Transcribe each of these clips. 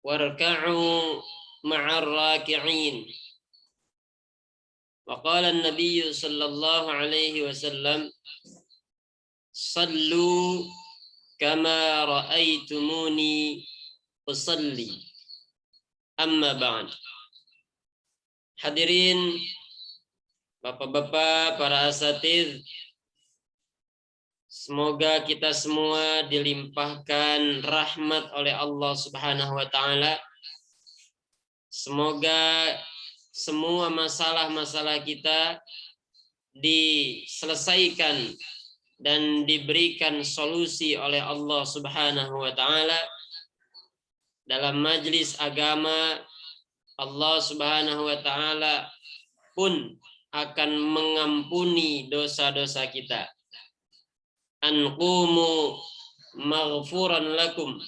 warka'u ma'ar raki'in. Wa qala an-nabiy sallallahu alaihi wasallam, sallu kama ra'aitumuni usalli. Amma ba'd. Hadirin Bapak-bapak, para asatidz, semoga kita semua dilimpahkan rahmat oleh Allah Subhanahu wa taala. Semoga semua masalah-masalah kita diselesaikan dan diberikan solusi oleh Allah Subhanahu wa taala. Dalam majlis agama, Allah Subhanahu wa taala pun akan mengampuni dosa-dosa kita. Anqumu maghfuran lakum.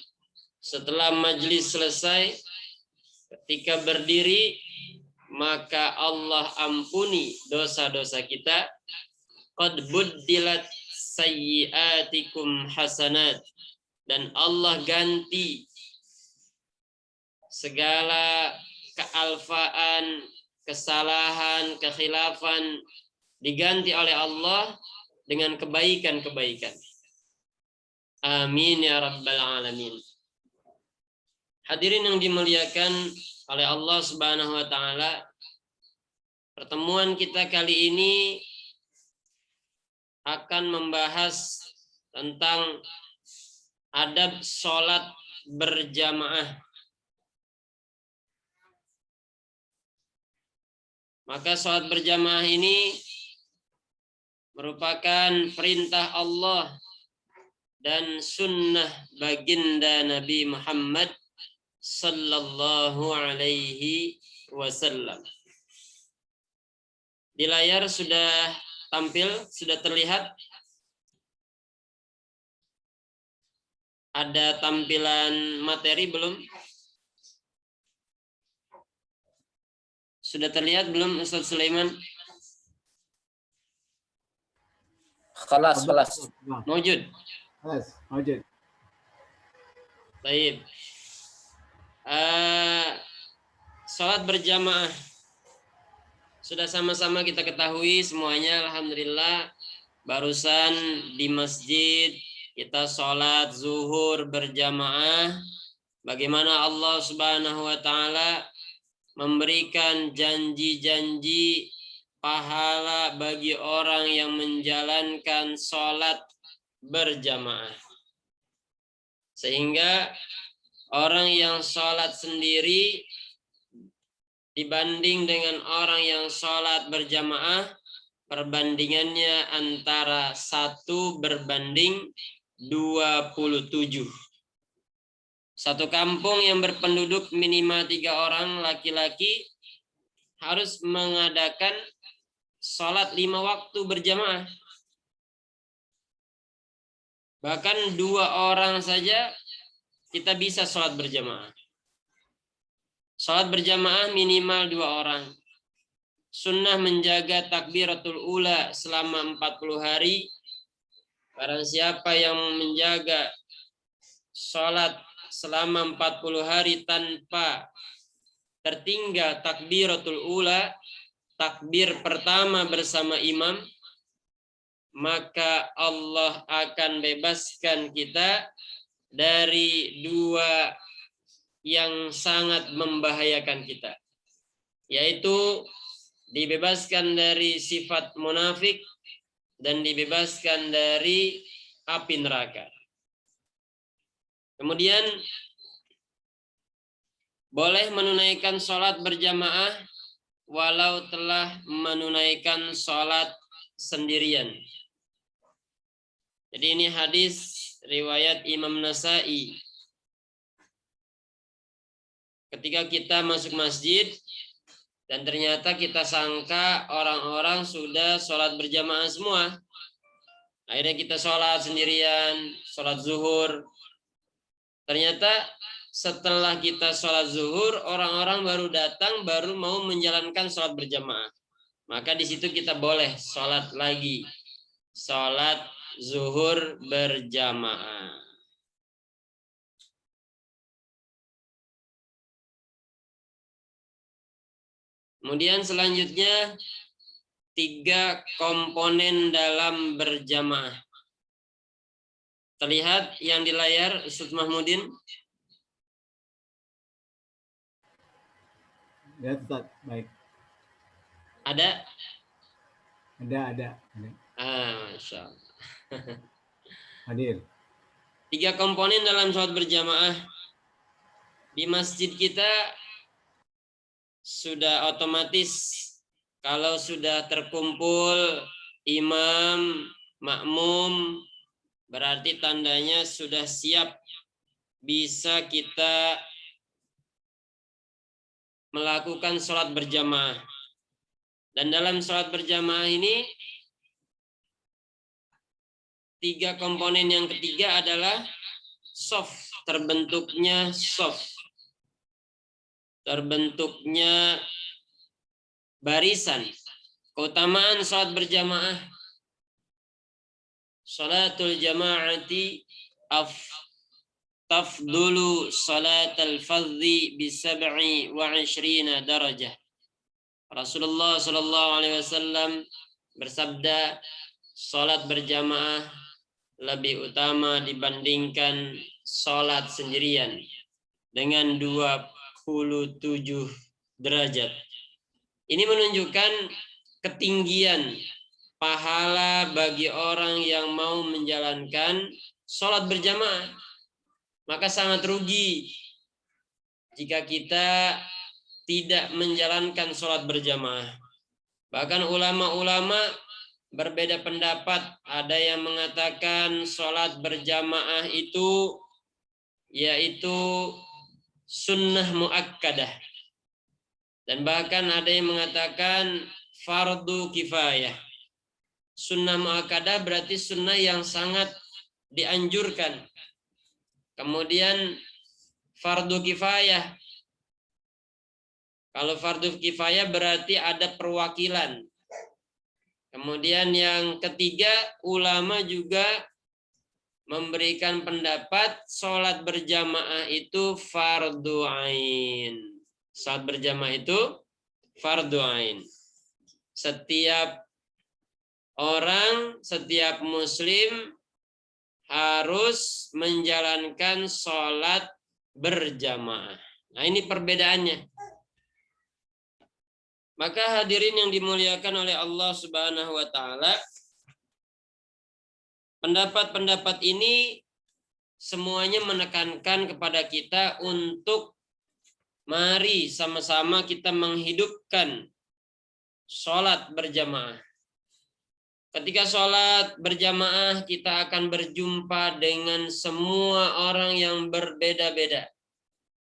Setelah majlis selesai, ketika berdiri, maka Allah ampuni dosa-dosa kita. Qad buddilat sayyiatikum hasanat. Dan Allah ganti segala kealfaan, kesalahan, kekhilafan diganti oleh Allah dengan kebaikan-kebaikan. Amin ya rabbal alamin. Hadirin yang dimuliakan oleh Allah Subhanahu wa taala, pertemuan kita kali ini akan membahas tentang adab sholat berjamaah. Maka sholat berjamaah ini merupakan perintah Allah dan sunnah baginda Nabi Muhammad sallallahu alaihi wasallam. Di layar sudah tampil, sudah terlihat. Ada tampilan materi belum? Sudah terlihat belum Ustaz Sulaiman? Kelas. Mawjud. Mawjud. Baik. Salat berjamaah sudah sama-sama kita ketahui semuanya, alhamdulillah. Barusan di masjid kita sholat zuhur berjamaah. Bagaimana Allah Subhanahu wa taala memberikan janji-janji pahala bagi orang yang menjalankan sholat berjamaah. Sehingga orang yang sholat sendiri dibanding dengan orang yang sholat berjamaah, perbandingannya antara 1 berbanding 27. Satu kampung yang berpenduduk minimal 3 orang laki-laki harus mengadakan sholat 5 waktu berjamaah. Bahkan 2 orang saja kita bisa sholat berjamaah. Sholat berjamaah minimal 2 orang. Sunnah menjaga takbiratul ula selama 40 hari. Barang siapa yang menjaga sholat selama 40 hari tanpa tertinggal takbiratul ula, takbir pertama bersama imam, maka Allah akan bebaskan kita dari 2 yang sangat membahayakan kita, yaitu dibebaskan dari sifat munafik dan dibebaskan dari api neraka. Kemudian boleh menunaikan sholat berjamaah walau telah menunaikan sholat sendirian. Jadi ini hadis riwayat Imam Nasa'i. Ketika kita masuk masjid dan ternyata kita sangka orang-orang sudah sholat berjamaah semua. Akhirnya kita sholat sendirian, sholat zuhur. Ternyata setelah kita sholat zuhur, orang-orang baru datang, baru mau menjalankan sholat berjamaah. Maka di situ kita boleh sholat lagi. Sholat zuhur berjamaah. Kemudian selanjutnya 3 komponen dalam berjamaah. Terlihat yang di layar Ustaz Mahmudin? Ya, Ustaz. Baik. Ada? Ada. Masya Allah. Hadir. 3 komponen dalam sholat berjamaah. Di masjid kita sudah otomatis kalau sudah terkumpul imam, makmum, berarti tandanya sudah siap bisa kita melakukan sholat berjamaah. Dan dalam sholat berjamaah ini 3 komponen yang ketiga adalah shaf, terbentuknya shaf, terbentuknya barisan. Keutamaan sholat berjamaah, sholatul jamaati tafdulu sholatal fardhi bi 27 darajah. Rasulullah Shallallahu Alaihi Wasallam bersabda, sholat berjamaah lebih utama dibandingkan sholat sendirian dengan 27 derajat. Ini menunjukkan ketinggian pahala bagi orang yang mau menjalankan sholat berjamaah. Maka sangat rugi jika kita tidak menjalankan sholat berjamaah. Bahkan ulama-ulama berbeda pendapat. Ada yang mengatakan sholat berjamaah itu yaitu sunnah muakkadah. Dan bahkan ada yang mengatakan fardu kifayah. Sunnah muakkadah berarti sunnah yang sangat dianjurkan. Kemudian fardu kifayah. Kalau fardu kifayah berarti ada perwakilan. Kemudian yang ketiga, ulama juga memberikan pendapat sholat berjamaah itu fardu ain. Sholat berjamaah itu fardu ain. Setiap orang, setiap muslim harus menjalankan sholat berjamaah. Nah, ini perbedaannya. Maka hadirin yang dimuliakan oleh Allah Subhanahu wa taala, pendapat-pendapat ini semuanya menekankan kepada kita untuk mari sama-sama kita menghidupkan sholat berjamaah. Ketika sholat berjamaah, kita akan berjumpa dengan semua orang yang berbeda-beda.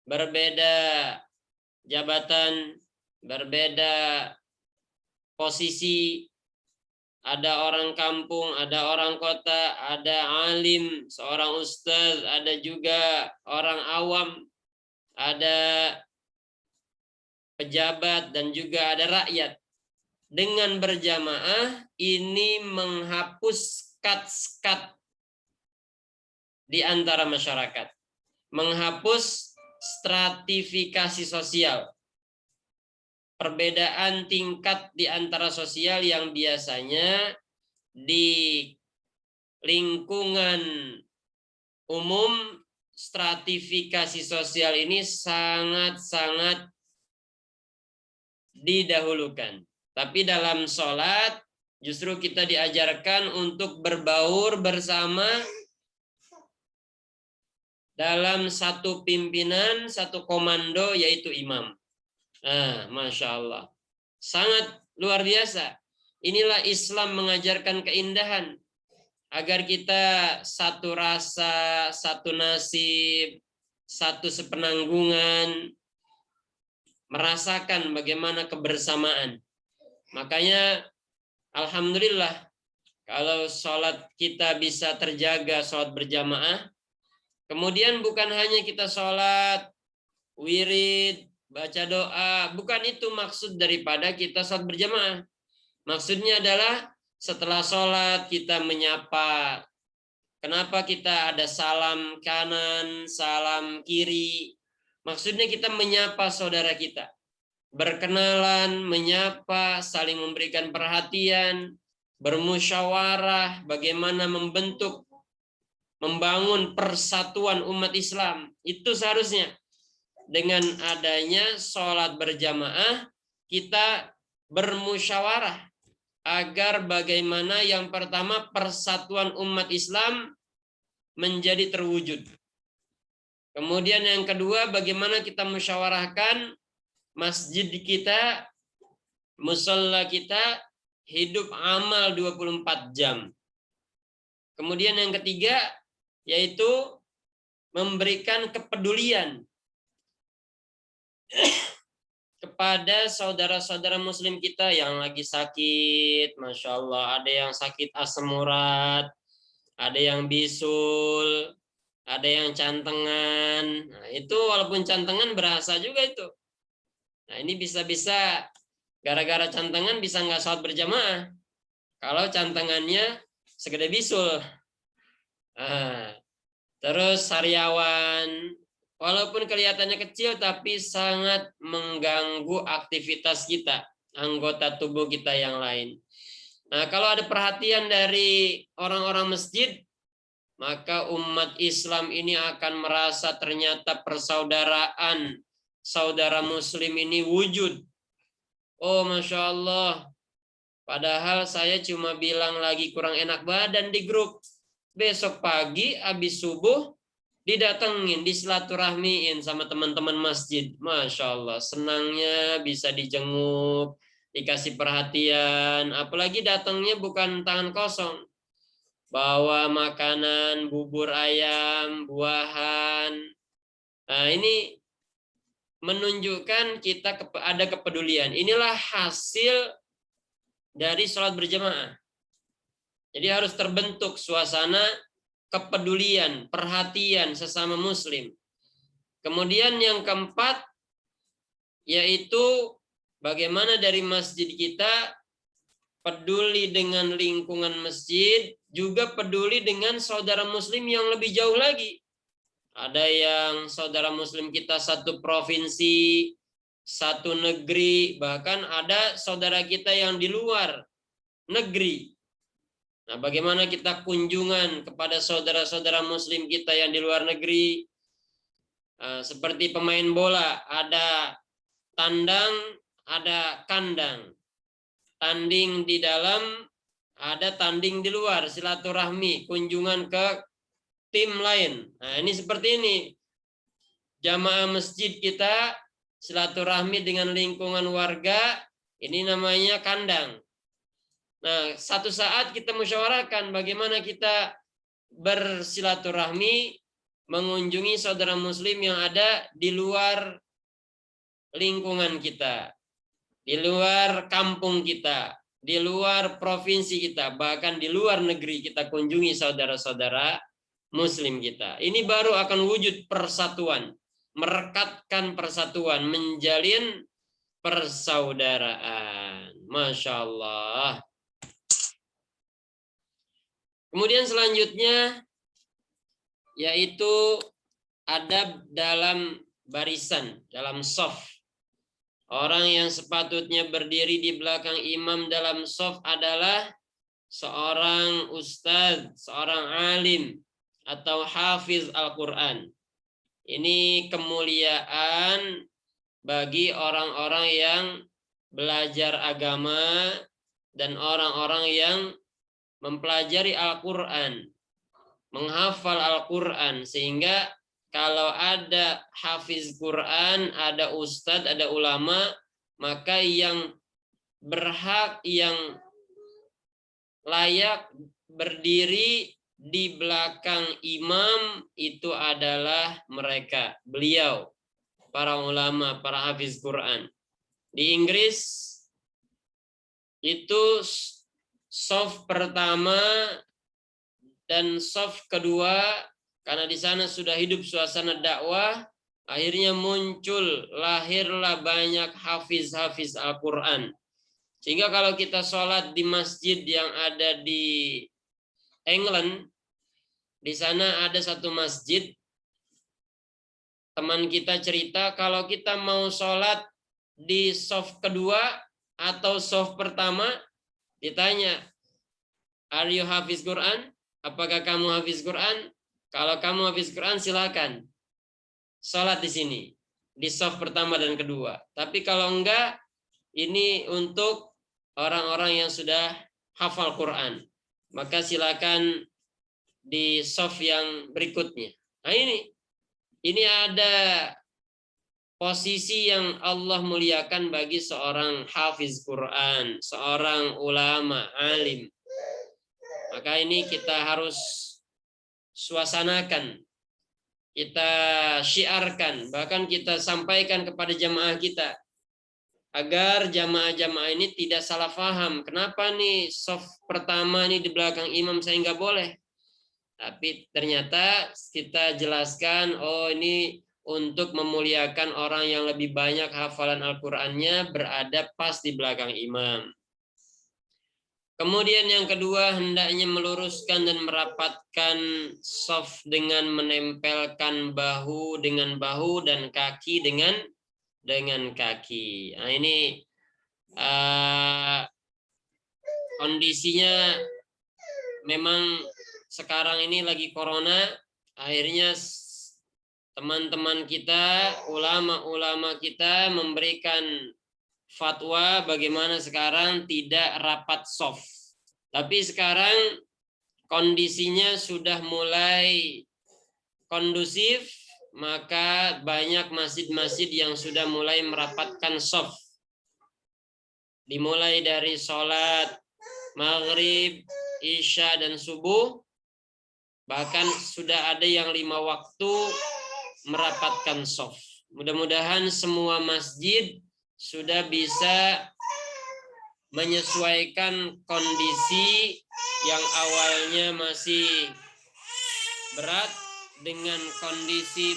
Berbeda jabatan, berbeda posisi. Ada orang kampung, ada orang kota, ada alim, seorang ustaz, ada juga orang awam, ada pejabat, dan juga ada rakyat. Dengan berjamaah ini menghapus skat-skat di antara masyarakat, menghapus stratifikasi sosial, perbedaan tingkat di antara sosial yang biasanya di lingkungan umum stratifikasi sosial ini sangat-sangat didahulukan. Tapi dalam sholat justru kita diajarkan untuk berbaur bersama dalam satu pimpinan, satu komando, yaitu imam. Masya Allah. Sangat luar biasa. Inilah Islam mengajarkan keindahan. Agar kita satu rasa, satu nasib, satu sepenanggungan, merasakan bagaimana kebersamaan. Makanya alhamdulillah kalau sholat kita bisa terjaga, sholat berjamaah. Kemudian bukan hanya kita sholat wirid, baca doa, bukan itu maksud daripada kita sholat berjamaah. Maksudnya adalah setelah sholat kita menyapa. Kenapa kita ada salam kanan, salam kiri? Maksudnya kita menyapa saudara kita. berkenalan, menyapa, saling memberikan perhatian, bermusyawarah, bagaimana membangun persatuan umat Islam. Itu seharusnya dengan adanya sholat berjamaah, kita bermusyawarah agar bagaimana yang pertama persatuan umat Islam menjadi terwujud. Kemudian yang kedua, bagaimana kita musyawarahkan masjid kita, musalla kita hidup amal 24 jam. Kemudian yang ketiga yaitu memberikan kepedulian kepada saudara-saudara muslim kita yang lagi sakit. Masya Allah, ada yang sakit asam urat, ada yang bisul, ada yang cantengan. Nah, itu walaupun cantengan berasa juga itu. Nah, ini bisa-bisa gara-gara cantengan bisa nggak sholat berjamaah. Kalau cantengannya segede bisul. Nah, terus sariawan, walaupun kelihatannya kecil tapi sangat mengganggu aktivitas kita, anggota tubuh kita yang lain. Nah, kalau ada perhatian dari orang-orang masjid, maka umat Islam ini akan merasa ternyata persaudaraan saudara muslim ini wujud. Oh, Masya Allah. Padahal saya cuma bilang lagi kurang enak badan di grup. Besok pagi habis subuh didatengin, disilaturahmiin sama teman-teman masjid. Masya Allah, senangnya bisa dijenguk, dikasih perhatian. Apalagi datangnya bukan tangan kosong. Bawa makanan, bubur ayam, buahan. Nah, ini menunjukkan kita ada kepedulian. Inilah hasil dari sholat berjamaah. Jadi harus terbentuk suasana kepedulian, perhatian sesama muslim. Kemudian yang keempat, yaitu bagaimana dari masjid kita peduli dengan lingkungan masjid, juga peduli dengan saudara muslim yang lebih jauh lagi. Ada yang saudara muslim kita satu provinsi, satu negeri, bahkan ada saudara kita yang di luar negeri. Nah, bagaimana kita kunjungan kepada saudara-saudara muslim kita yang di luar negeri? Seperti pemain bola, ada tandang, ada kandang. Tanding di dalam, ada tanding di luar, silaturahmi, kunjungan ke tim lain. Nah, ini seperti ini. Jamaah masjid kita silaturahmi dengan lingkungan warga, ini namanya kandang. Nah, satu saat kita musyawarahkan bagaimana kita bersilaturahmi, mengunjungi saudara muslim yang ada di luar lingkungan kita, di luar kampung kita, di luar provinsi kita, bahkan di luar negeri kita kunjungi saudara-saudara muslim kita. Ini baru akan wujud persatuan, merekatkan persatuan, menjalin persaudaraan. Masya Allah. Kemudian selanjutnya yaitu adab dalam barisan, dalam shaf. Orang yang sepatutnya berdiri di belakang imam dalam shaf adalah seorang ustadz, seorang alim, atau hafiz Al-Quran. Ini kemuliaan bagi orang-orang yang belajar agama dan orang-orang yang mempelajari Al-Quran, menghafal Al-Quran, sehingga kalau ada hafiz Quran, ada ustadz, ada ulama, maka yang berhak, yang layak berdiri di belakang imam itu adalah mereka, beliau, para ulama, para hafiz Quran. Di Inggris itu shaf pertama dan shaf kedua, karena di sana sudah hidup suasana dakwah, akhirnya lahirlah banyak hafiz-hafiz Al-Quran. Sehingga kalau kita sholat di masjid yang ada di England, di sana ada satu masjid, teman kita cerita kalau kita mau sholat di soft kedua atau soft pertama? Ditanya, are you hafiz Quran? Apakah kamu hafiz Quran? Kalau kamu hafiz Quran, silakan sholat di sini, di soft pertama dan kedua. Tapi kalau enggak, ini untuk orang-orang yang sudah hafal Quran. Maka silakan di soft yang berikutnya. Nah ini ada posisi yang Allah muliakan bagi seorang hafiz Quran, seorang ulama, alim. Maka ini kita harus suasanakan, kita syiarkan, bahkan kita sampaikan kepada jamaah kita, agar jamaah-jamaah ini tidak salah paham. Kenapa nih soft pertama nih di belakang imam saya nggak boleh? Tapi ternyata kita jelaskan, oh ini untuk memuliakan orang yang lebih banyak hafalan Al-Qur'annya berada pas di belakang imam. Kemudian yang kedua, hendaknya meluruskan dan merapatkan soft dengan menempelkan bahu dengan bahu dan kaki dengan kaki. Nah ini kondisinya memang sekarang ini lagi corona, akhirnya teman-teman kita, ulama-ulama kita memberikan fatwa bagaimana sekarang tidak rapat soft. Tapi sekarang kondisinya sudah mulai kondusif, maka banyak masjid-masjid yang sudah mulai merapatkan soft. Dimulai dari sholat maghrib, isya, dan subuh, bahkan sudah ada yang 5 waktu merapatkan soft. Mudah-mudahan semua masjid sudah bisa menyesuaikan kondisi yang awalnya masih berat dengan kondisi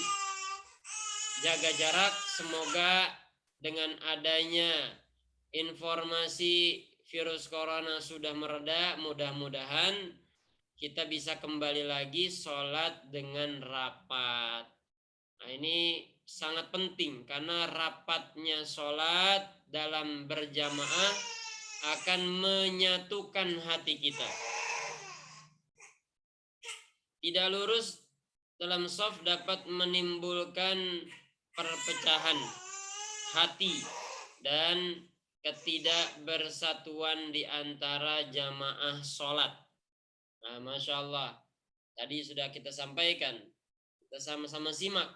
jaga jarak. Semoga dengan adanya informasi virus corona sudah mereda, mudah-mudahan kita bisa kembali lagi sholat dengan rapat. Nah ini sangat penting karena rapatnya sholat dalam berjamaah akan menyatukan hati kita. Tidak lurus dalam shaf dapat menimbulkan perpecahan hati dan ketidakbersatuan di antara jamaah sholat. Nah, Masya Allah, tadi sudah kita sampaikan, kita sama-sama simak.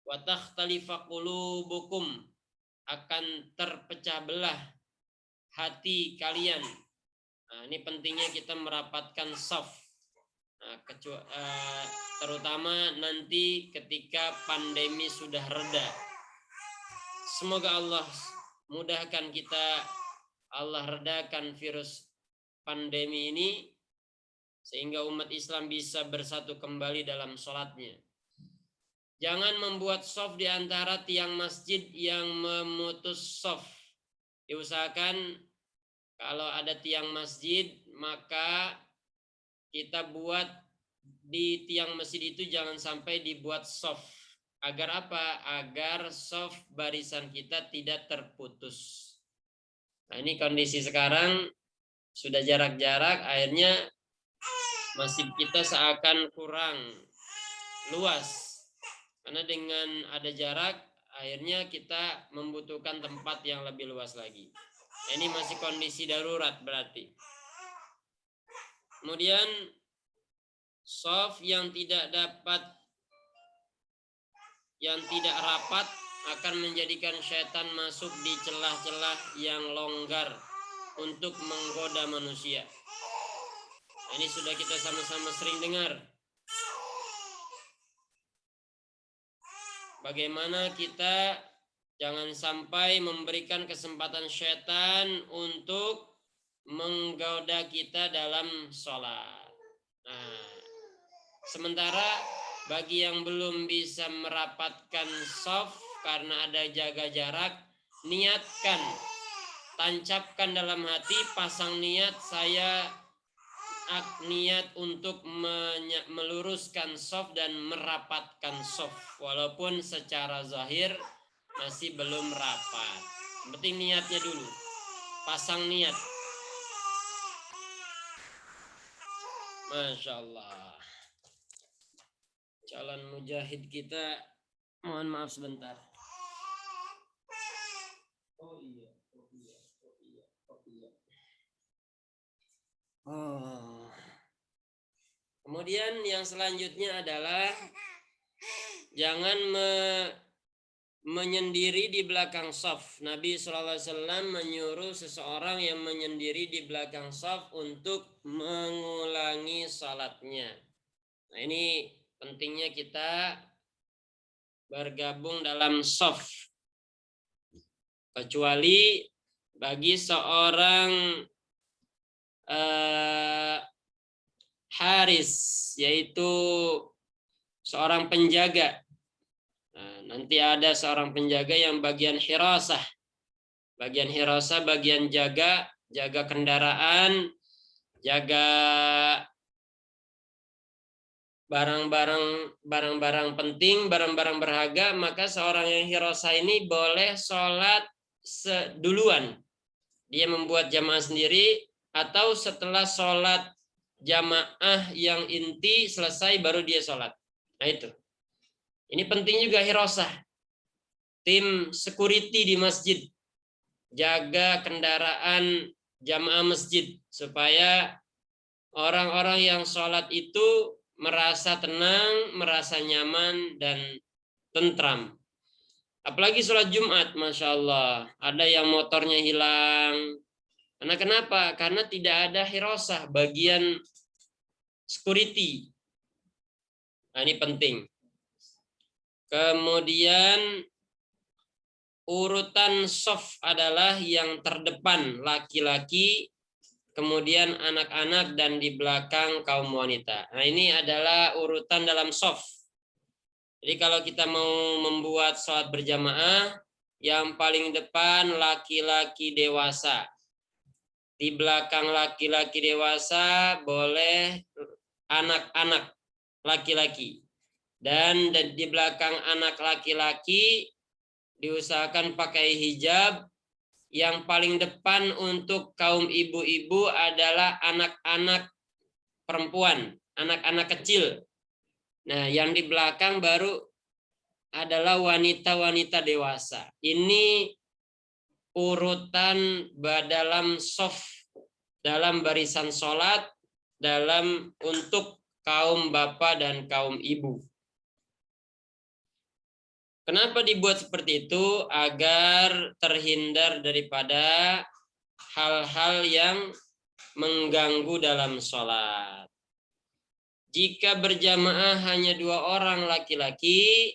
Wa takhtalifa qulubukum, akan terpecah belah hati kalian. Nah, ini pentingnya kita merapatkan shaf. Nah, terutama nanti ketika pandemi sudah reda. Semoga Allah mudahkan kita, Allah redakan virus pandemi ini sehingga umat Islam bisa bersatu kembali dalam sholatnya. Jangan membuat shaf di antara tiang masjid yang memutus shaf. Diusahakan kalau ada tiang masjid, maka kita buat di tiang masjid itu jangan sampai dibuat shaf. Agar apa? Agar shaf barisan kita tidak terputus. Nah ini kondisi sekarang sudah jarak-jarak, akhirnya masjid kita seakan kurang luas. Karena dengan ada jarak, akhirnya kita membutuhkan tempat yang lebih luas lagi. Nah, ini masih kondisi darurat berarti. Kemudian shaf yang tidak rapat akan menjadikan syaitan masuk di celah-celah yang longgar untuk menggoda manusia. Ini sudah kita sama-sama sering dengar. Bagaimana kita jangan sampai memberikan kesempatan syaitan untuk menggoda kita dalam sholat. Nah, sementara bagi yang belum bisa merapatkan shaf karena ada jaga jarak, niatkan, tancapkan dalam hati, pasang niat, saya niat untuk meluruskan shaf dan merapatkan shaf walaupun secara zahir masih belum rapat. Yang penting niatnya dulu. Pasang niat. Masya Allah. Calon mujahid kita, mohon maaf sebentar. Oh iya. Oh. Kemudian yang selanjutnya adalah jangan menyendiri di belakang shaf. Nabi SAW menyuruh seseorang yang menyendiri di belakang shaf untuk mengulangi salatnya. Nah, ini pentingnya kita bergabung dalam shaf. Kecuali bagi seorang haris, yaitu seorang penjaga. Nah, nanti ada seorang penjaga yang bagian hirasah. Bagian hirasah, bagian jaga kendaraan, jaga barang-barang penting, barang-barang berharga, maka seorang yang hirasah ini boleh sholat duluan. Dia membuat jamaah sendiri atau setelah sholat jamaah yang inti selesai baru dia sholat. Nah itu. Ini penting juga hirasah. Tim security di masjid. Jaga kendaraan jamaah masjid. Supaya orang-orang yang sholat itu merasa tenang, merasa nyaman, dan tentram. Apalagi sholat Jumat, Masya Allah. Ada yang motornya hilang. Karena kenapa? Karena tidak ada hirasah bagian security. Nah, ini penting. Kemudian urutan shaf adalah yang terdepan laki-laki, kemudian anak-anak, dan di belakang kaum wanita. Nah, ini adalah urutan dalam shaf. Jadi kalau kita mau membuat sholat berjamaah, yang paling depan laki-laki dewasa. Di belakang laki-laki dewasa boleh anak-anak laki-laki. Dan di belakang anak laki-laki diusahakan pakai hijab. Yang paling depan untuk kaum ibu-ibu adalah anak-anak perempuan, anak-anak kecil. Nah, yang di belakang baru adalah wanita-wanita dewasa. Ini urutan dalam shaf, dalam barisan sholat, untuk kaum bapak dan kaum ibu. Kenapa dibuat seperti itu? Agar terhindar daripada hal-hal yang mengganggu dalam sholat. Jika berjamaah hanya 2 orang laki-laki,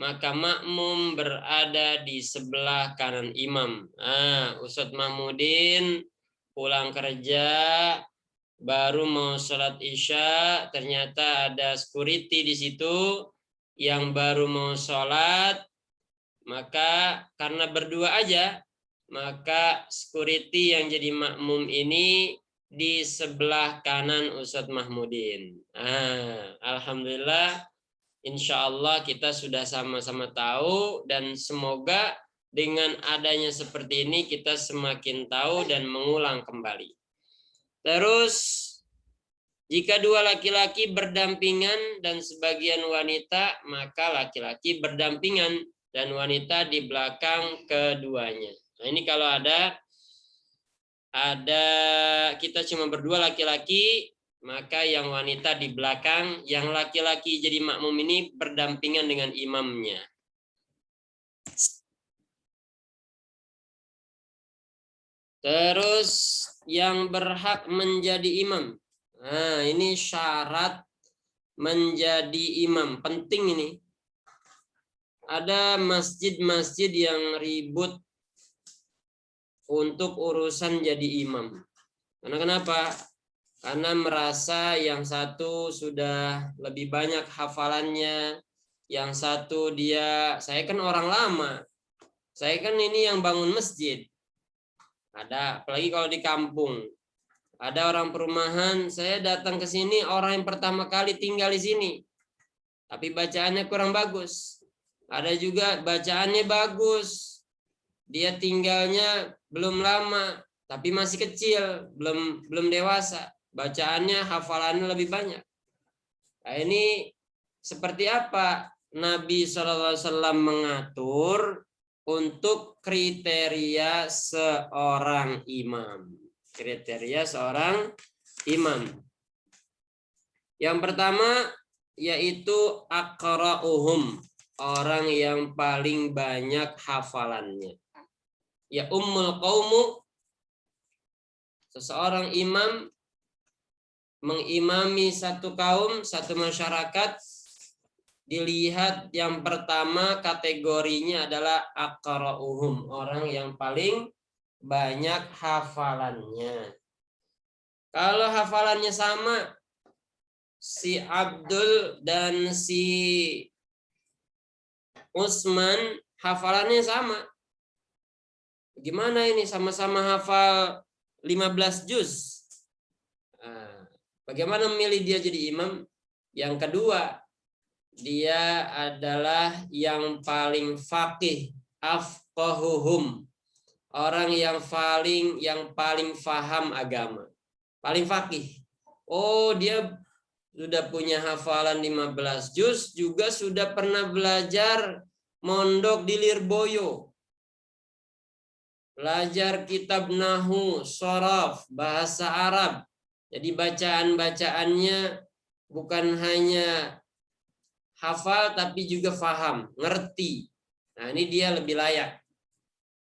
maka makmum berada di sebelah kanan imam. Nah, Ustadz Mahmudin pulang kerja, baru mau sholat isya, ternyata ada security di situ yang baru mau sholat, maka karena berdua aja, maka security yang jadi makmum ini di sebelah kanan Ustadz Mahmudin. Alhamdulillah, insya Allah kita sudah sama-sama tahu, dan semoga dengan adanya seperti ini kita semakin tahu dan mengulang kembali. Terus, jika 2 laki-laki berdampingan dan sebagian wanita, maka laki-laki berdampingan dan wanita di belakang keduanya. Nah, ini kalau ada kita cuma berdua laki-laki, maka yang wanita di belakang, yang laki-laki jadi makmum ini berdampingan dengan imamnya. Terus yang berhak menjadi imam. Nah, ini syarat menjadi imam. Penting ini. Ada masjid-masjid yang ribut untuk urusan jadi imam. Karena kenapa? Karena merasa yang satu sudah lebih banyak hafalannya, yang satu saya kan orang lama, saya kan ini yang bangun masjid. Ada, apalagi kalau di kampung. Ada orang perumahan, saya datang ke sini, orang yang pertama kali tinggal di sini. Tapi bacaannya kurang bagus. Ada juga bacaannya bagus. dia tinggalnya belum lama, tapi masih kecil, belum dewasa. Bacaannya, hafalannya lebih banyak. Nah, ini seperti apa Nabi SAW mengatur untuk kriteria seorang imam. Kriteria seorang imam. Yang pertama yaitu aqra'uhum, orang yang paling banyak hafalannya. Ya ummul qaumu, seseorang imam mengimami satu kaum, satu masyarakat, dilihat yang pertama kategorinya adalah aqra'uhum, orang yang paling banyak hafalannya. Kalau hafalannya sama, si Abdul dan si Utsman hafalannya sama. Gimana ini sama-sama hafal 15 juz? Bagaimana memilih dia jadi imam? Yang kedua, dia adalah yang paling faqih, afqahuhum, orang yang paling faham agama, paling faqih. Oh, dia sudah punya hafalan 15 juz, juga sudah pernah belajar mondok di Lirboyo. Belajar kitab Nahwu, Shoraf, bahasa Arab. Jadi bacaan-bacaannya bukan hanya hafal tapi juga faham, ngerti. Nah, ini dia lebih layak.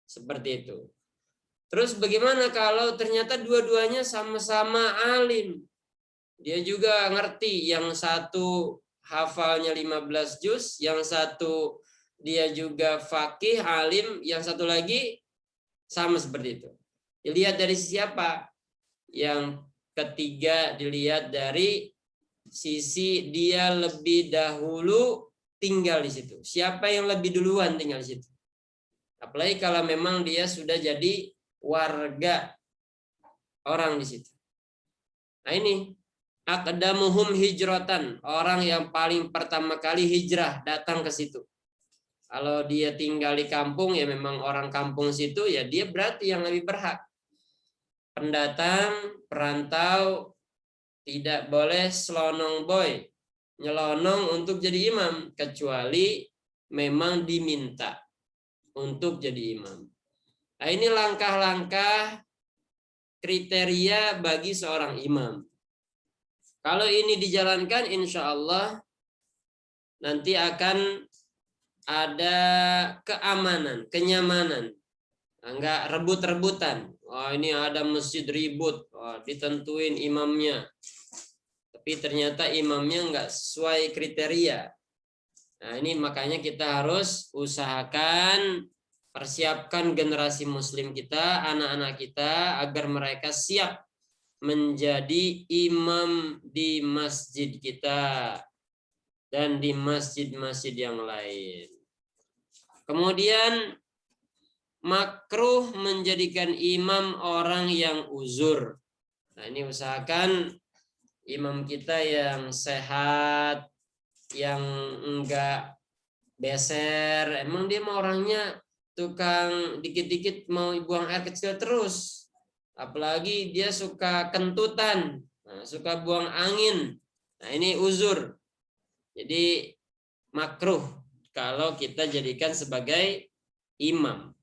Seperti itu. Terus bagaimana kalau ternyata dua-duanya sama-sama alim? Dia juga ngerti, yang satu hafalnya 15 juz, yang satu dia juga faqih, alim, yang satu lagi sama seperti itu. Dilihat dari siapa? Yang ketiga dilihat dari sisi dia lebih dahulu tinggal di situ. Siapa yang lebih duluan tinggal di situ? Apalagi kalau memang dia sudah jadi warga orang di situ. Nah, ini aqdamuhum hijratan, orang yang paling pertama kali hijrah datang ke situ. Kalau dia tinggal di kampung, ya memang orang kampung situ, ya dia berarti yang lebih berhak. Pendatang, perantau, tidak boleh selonong boy, nyelonong untuk jadi imam, kecuali memang diminta untuk jadi imam. Nah, ini langkah-langkah kriteria bagi seorang imam. Kalau ini dijalankan, insya Allah nanti akan ada keamanan, kenyamanan. Enggak rebut-rebutan. Oh, ini ada masjid ribut, oh, ditentuin imamnya. Tapi ternyata imamnya enggak sesuai kriteria. Nah, ini makanya kita harus usahakan persiapkan generasi muslim kita, anak-anak kita, agar mereka siap menjadi imam di masjid kita dan di masjid-masjid yang lain. Kemudian makruh menjadikan imam orang yang uzur. Nah, ini usahakan imam kita yang sehat, yang enggak beser. Emang dia mau orangnya tukang dikit-dikit mau buang air kecil terus. Apalagi dia suka kentutan, suka buang angin. Nah, ini uzur. Jadi makruh kalau kita jadikan sebagai imam.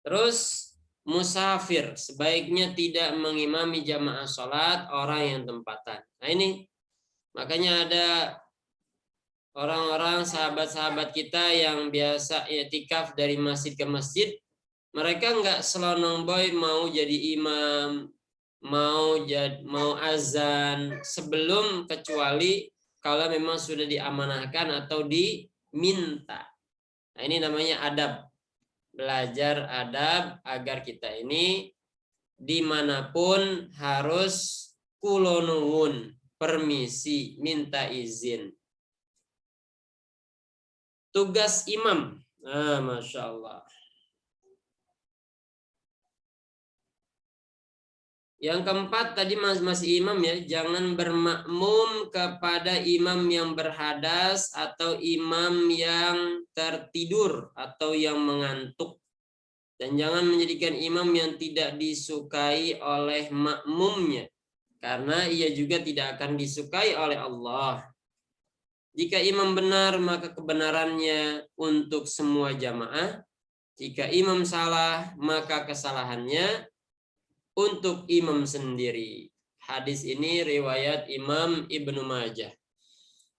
Terus musafir sebaiknya tidak mengimami jamaah sholat orang yang tempatan. Nah, ini makanya ada orang-orang sahabat-sahabat kita yang biasa i'tikaf dari masjid ke masjid. Mereka nggak selonong boy mau jadi imam, mau azan sebelum, kecuali kalau memang sudah diamanahkan atau diminta. Nah, ini namanya adab. Belajar adab agar kita ini dimanapun harus kulonuwun, permisi, minta izin. Tugas imam. Masya Allah. Yang keempat tadi masih imam ya, jangan bermakmum kepada imam yang berhadas atau imam yang tertidur atau yang mengantuk. Dan jangan menjadikan imam yang tidak disukai oleh makmumnya, karena ia juga tidak akan disukai oleh Allah. Jika imam benar, maka kebenarannya untuk semua jamaah. Jika imam salah, maka kesalahannya untuk imam sendiri. Hadis ini riwayat Imam Ibnu Majah.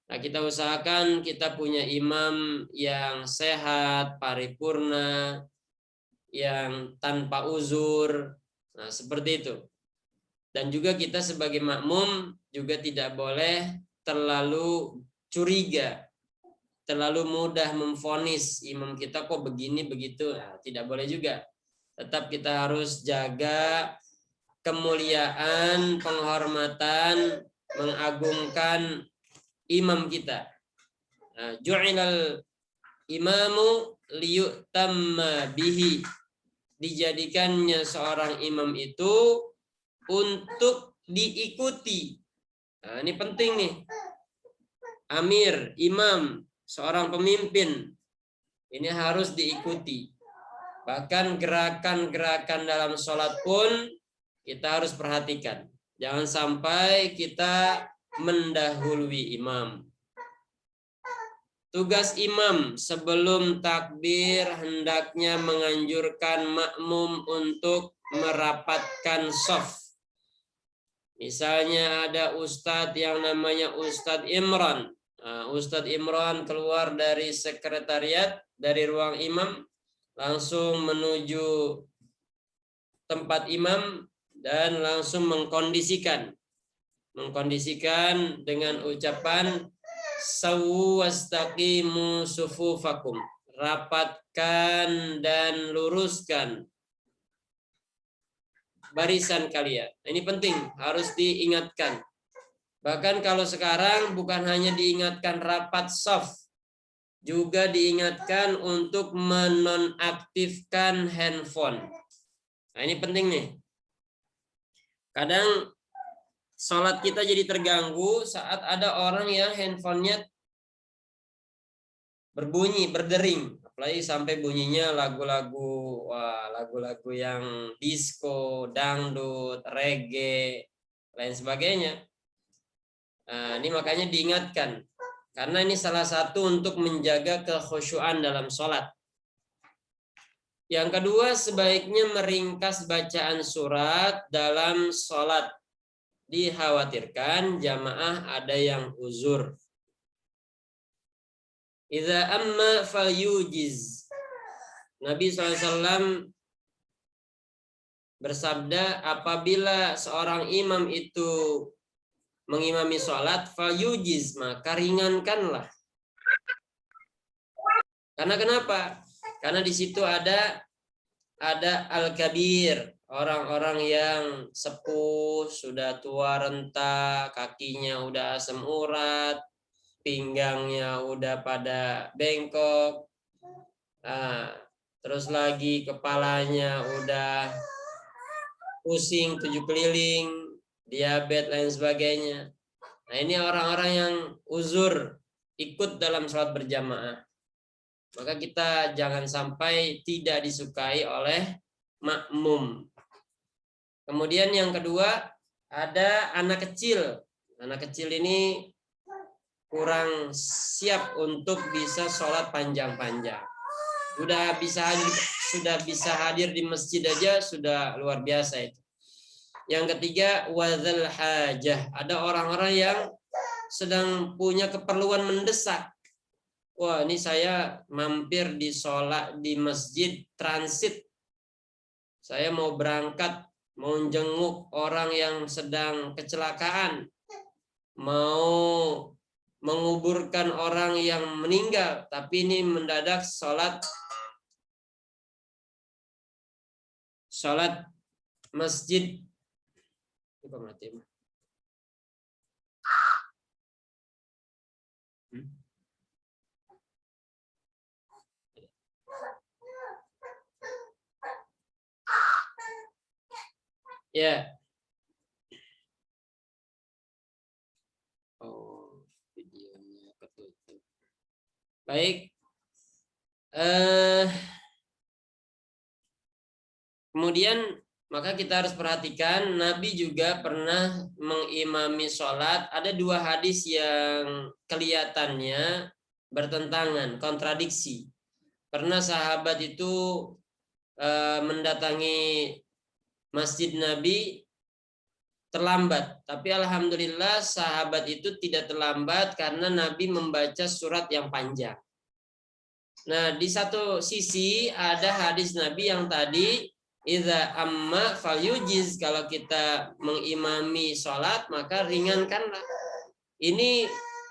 Nah, kita usahakan kita punya imam yang sehat, paripurna, yang tanpa uzur. Nah, seperti itu. Dan juga kita sebagai makmum juga tidak boleh terlalu curiga, terlalu mudah memvonis imam kita kok begini begitu. Nah, tidak boleh juga. Tetap kita harus jaga kemuliaan, penghormatan, mengagungkan imam kita. Nah, ju'ilal imamu liyutamma bihi. Dijadikannya seorang imam itu untuk diikuti. Nah, ini penting nih. Amir, imam, seorang pemimpin, ini harus diikuti. Bahkan gerakan-gerakan dalam sholat pun kita harus perhatikan. Jangan sampai kita mendahului imam. Tugas imam sebelum takbir hendaknya menganjurkan makmum untuk merapatkan shaf. Misalnya ada ustadz yang namanya Ustadz Imran. Nah, Ustadz Imran keluar dari sekretariat, dari ruang imam, langsung menuju tempat imam dan langsung mengkondisikan dengan ucapan sawu wastaqimu sufufakum, rapatkan dan luruskan barisan kalian. Ini penting, harus diingatkan. Bahkan kalau sekarang bukan hanya diingatkan rapat shaf, juga diingatkan untuk menonaktifkan handphone. Nah, ini penting nih. Kadang sholat kita jadi terganggu saat ada orang yang handphonenya berbunyi, berdering. Apalagi sampai bunyinya lagu-lagu yang disco, dangdut, reggae, lain sebagainya. Nah, ini makanya diingatkan. Karena ini salah satu untuk menjaga kekhusyuan dalam sholat. Yang kedua, sebaiknya meringkas bacaan surat dalam sholat. Dikhawatirkan jamaah ada yang uzur. Idza amma falyujiz. Nabi SAW bersabda, apabila seorang imam itu mengimami sholat, falyujiz, maka ringankanlah. Karena kenapa? Karena di situ ada al-kabir, orang-orang yang sepuh, sudah tua renta, kakinya udah asam urat, pinggangnya udah pada bengkok, terus lagi kepalanya udah pusing 7 keliling, diabetes lain sebagainya. Nah, ini orang-orang yang uzur ikut dalam sholat berjamaah. Maka kita jangan sampai tidak disukai oleh makmum. Kemudian yang kedua, ada anak kecil. Anak kecil ini kurang siap untuk bisa sholat panjang-panjang. Sudah bisa hadir di masjid aja sudah luar biasa itu. Yang ketiga, wadzal hajah. Ada orang-orang yang sedang punya keperluan mendesak. Wah, ini saya mampir di sholat di masjid transit. Saya mau berangkat, mau jenguk orang yang sedang kecelakaan, mau menguburkan orang yang meninggal, tapi ini mendadak sholat masjid. Ya, Baik. Kemudian maka kita harus perhatikan Nabi juga pernah mengimami sholat. Ada dua hadis yang kelihatannya bertentangan, kontradiksi. Pernah sahabat itu mendatangi masjid Nabi terlambat, tapi alhamdulillah sahabat itu tidak terlambat karena Nabi membaca surat yang panjang. Nah, di satu sisi ada hadis Nabi yang tadi idza amma falyujiz, kalau kita mengimami sholat maka ringankanlah. Ini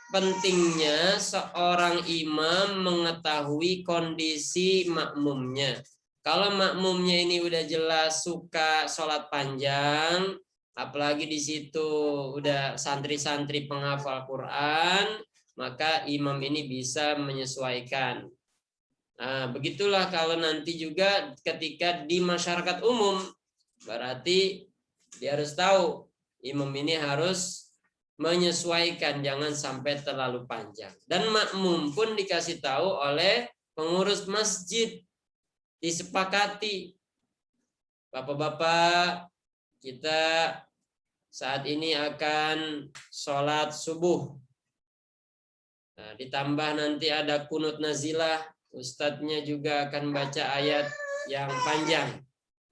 pentingnya seorang imam mengetahui kondisi makmumnya. Kalau makmumnya ini udah jelas suka sholat panjang, apalagi di situ udah santri-santri penghafal Quran, maka imam ini bisa menyesuaikan. Nah, begitulah kalau nanti juga ketika di masyarakat umum, berarti dia harus tahu imam ini harus menyesuaikan, jangan sampai terlalu panjang. Dan makmum pun dikasih tahu oleh pengurus masjid, disepakati. Bapak-bapak, kita saat ini akan sholat subuh. Nah, ditambah nanti ada kunut nazilah, ustadznya juga akan baca ayat yang panjang.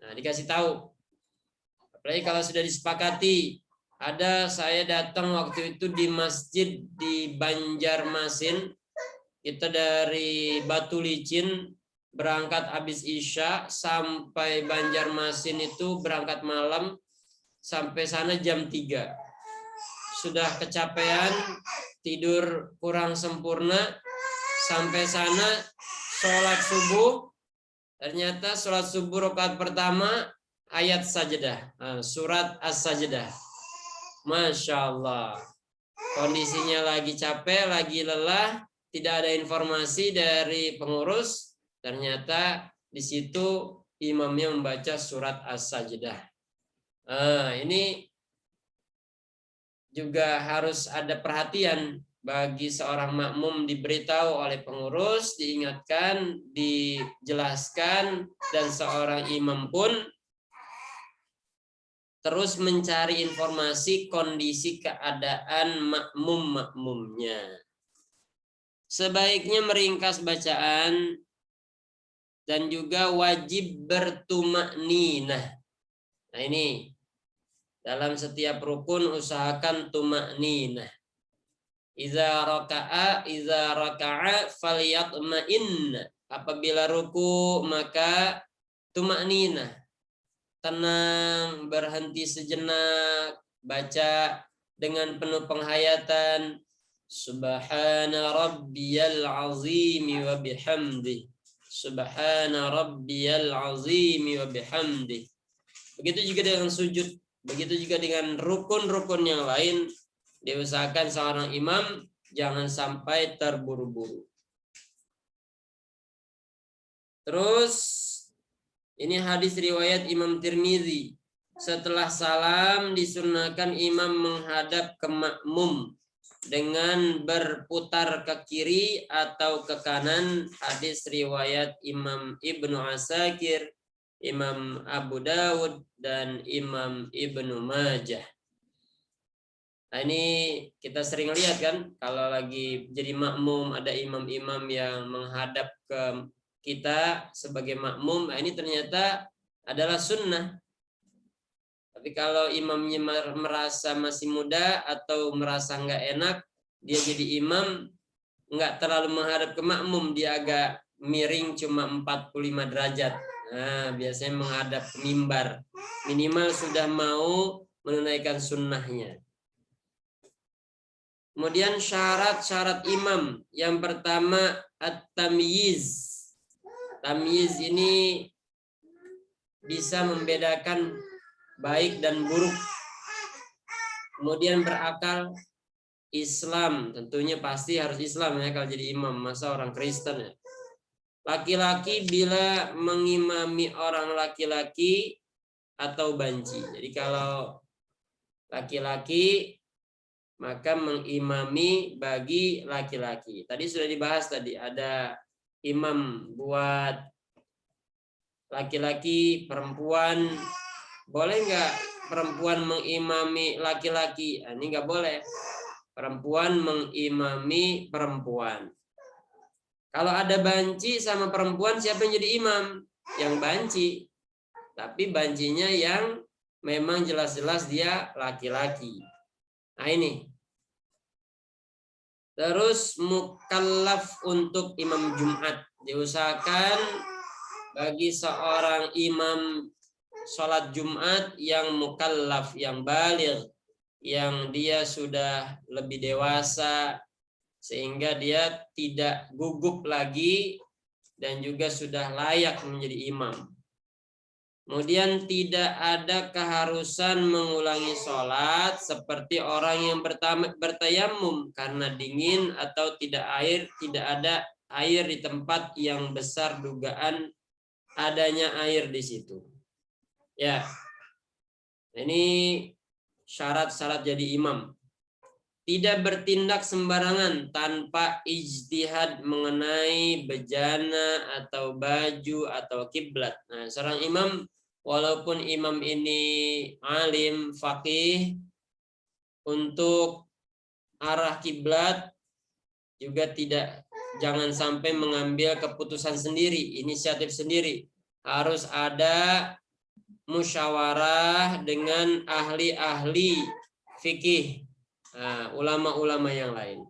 Nah, dikasih tahu. Apalagi kalau sudah disepakati. Saya datang waktu itu di masjid di Banjarmasin. Kita dari Batu Licin berangkat habis Isya sampai Banjarmasin itu berangkat malam, sampai sana jam 3. Sudah kecapean, tidur kurang sempurna, sampai sana sholat subuh. Ternyata sholat subuh rakaat pertama ayat sajdah, surat As-Sajdah. Masya Allah, kondisinya lagi capek, lagi lelah, tidak ada informasi dari pengurus. Ternyata di situ imamnya membaca surat As-Sajdah. Ini juga harus ada perhatian bagi seorang makmum, diberitahu oleh pengurus, diingatkan, dijelaskan, dan seorang imam pun terus mencari informasi kondisi keadaan makmum-makmumnya. Sebaiknya meringkas bacaan dan juga wajib bertumakninah. Nah, ini dalam setiap rukun usahakan tumakninah. Iza raka'a falyatma'in. Apabila ruku maka tumakninah. Tenang, berhenti sejenak, baca dengan penuh penghayatan. Subhana rabbiyal azimi wa bihamdi. Subhana rabbiyal azimi wa bihamdi. Begitu juga dengan sujud, begitu juga dengan rukun-rukun yang lain. Diusahakan seorang imam jangan sampai terburu-buru. Terus ini hadis riwayat Imam Tirmizi. Setelah salam disunahkan imam menghadap ke makmum dengan berputar ke kiri atau ke kanan. Hadis riwayat Imam Ibnu Asakir, Imam Abu Dawud, dan Imam Ibnu Majah. Nah, ini kita sering lihat kan, kalau lagi jadi makmum ada imam-imam yang menghadap ke kita sebagai makmum. Nah, ini ternyata adalah sunnah. Tapi kalau imamnya merasa masih muda atau merasa nggak enak, dia jadi imam nggak terlalu menghadap ke makmum, dia agak miring cuma 45 derajat. Nah, biasanya menghadap ke mimbar. Minimal sudah mau menunaikan sunnahnya. Kemudian syarat-syarat imam. Yang pertama at-tamyiz. Tamyiz ini bisa membedakan baik dan buruk. Kemudian berakal, Islam, tentunya pasti harus Islam ya kalau jadi imam, masa orang Kristen ya. Laki-laki bila mengimami orang laki-laki atau banci. Jadi kalau laki-laki maka mengimami bagi laki-laki. Tadi sudah dibahas tadi, ada imam buat laki-laki, perempuan. Boleh nggak perempuan mengimami laki-laki? Ini nggak boleh. Perempuan mengimami perempuan. Kalau ada banci sama perempuan, siapa yang jadi imam? Yang banci. Tapi bancinya yang memang jelas-jelas dia laki-laki. Nah ini. Terus mukallaf untuk imam Jumat. Diusahakan bagi seorang imam sholat Jumat yang mukallaf, yang baligh, yang dia sudah lebih dewasa, sehingga dia tidak gugup lagi dan juga sudah layak menjadi imam. Kemudian tidak ada keharusan mengulangi sholat seperti orang yang bertayamum karena dingin atau tidak ada air di tempat yang besar dugaan adanya air di situ. Ya, ini syarat-syarat jadi imam. Tidak bertindak sembarangan tanpa ijtihad mengenai bejana atau baju atau kiblat. Nah, seorang imam, walaupun imam ini alim, faqih, untuk arah kiblat juga jangan sampai mengambil keputusan sendiri, inisiatif sendiri. Harus ada musyawarah dengan ahli-ahli fikih, ulama-ulama yang lain.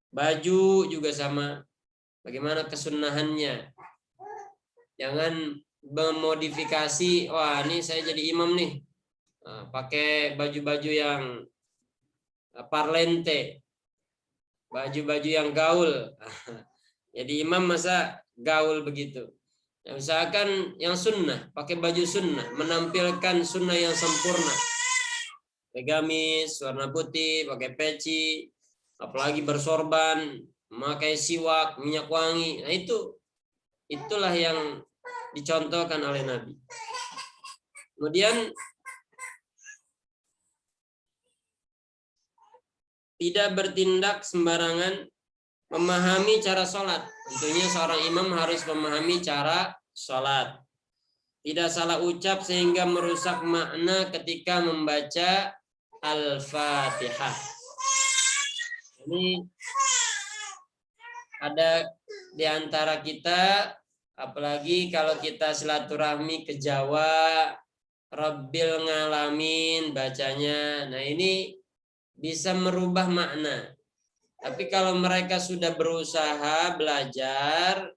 Baju juga sama, bagaimana kesunahannya. Jangan memodifikasi, wah ini saya jadi imam nih, pakai baju-baju yang parlente, baju-baju yang gaul. Jadi imam masa gaul begitu? Ya, usahakan yang sunnah, pakai baju sunnah, menampilkan sunnah yang sempurna. Pakai gamis warna putih, pakai peci, apalagi bersorban, memakai siwak, minyak wangi. Nah itulah yang dicontohkan oleh Nabi. Kemudian tidak bertindak sembarangan, memahami cara sholat. Tentunya seorang imam harus memahami cara sholat. Tidak salah ucap sehingga merusak makna ketika membaca Al-Fatihah. Ini ada di antara kita, apalagi kalau kita silaturahmi ke Jawa, Rabbil ngalamin bacanya. Nah ini bisa merubah makna. Tapi kalau mereka sudah berusaha belajar,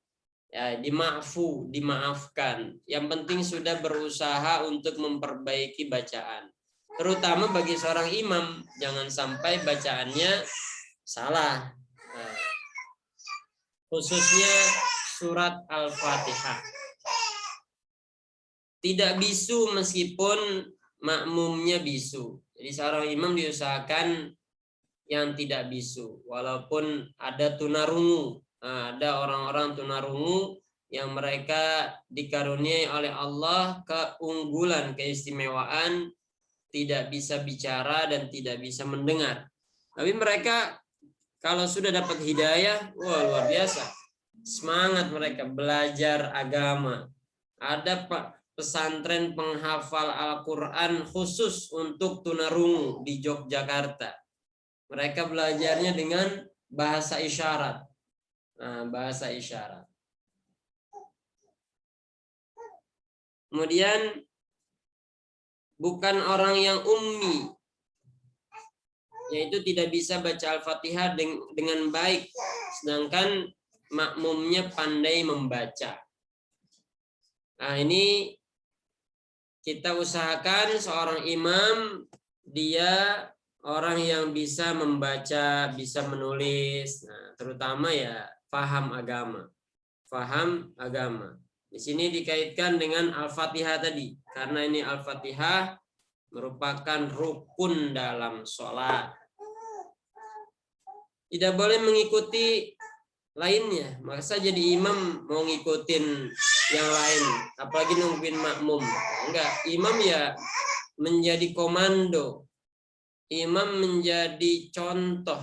ya dimaafkan. Yang penting sudah berusaha untuk memperbaiki bacaan. Terutama bagi seorang imam, jangan sampai bacaannya salah. Nah, khususnya surat Al-Fatihah. Tidak bisu meskipun makmumnya bisu. Jadi seorang imam diusahakan yang tidak bisu, walaupun ada tunarungu. Nah, ada orang-orang tunarungu yang mereka dikaruniai oleh Allah keunggulan, keistimewaan, tidak bisa bicara dan tidak bisa mendengar. Tapi mereka kalau sudah dapat hidayah, wah luar biasa. Semangat mereka belajar agama. Ada pesantren penghafal Al-Quran khusus untuk tunarungu di Yogyakarta. Mereka belajarnya dengan bahasa isyarat. Nah, bahasa isyarat. Kemudian bukan orang yang ummi, yaitu tidak bisa baca Al-Fatihah dengan baik, sedangkan makmumnya pandai membaca. Nah, ini kita usahakan seorang imam dia orang yang bisa membaca, bisa menulis, nah, terutama ya paham agama. Paham agama. Di sini dikaitkan dengan Al-Fatihah tadi, karena ini Al-Fatihah merupakan rukun dalam sholat. Tidak boleh mengikuti lainnya. Masa jadi imam mau ngikutin yang lain, apalagi nungguin makmum. Enggak, imam ya menjadi komando. imam menjadi contoh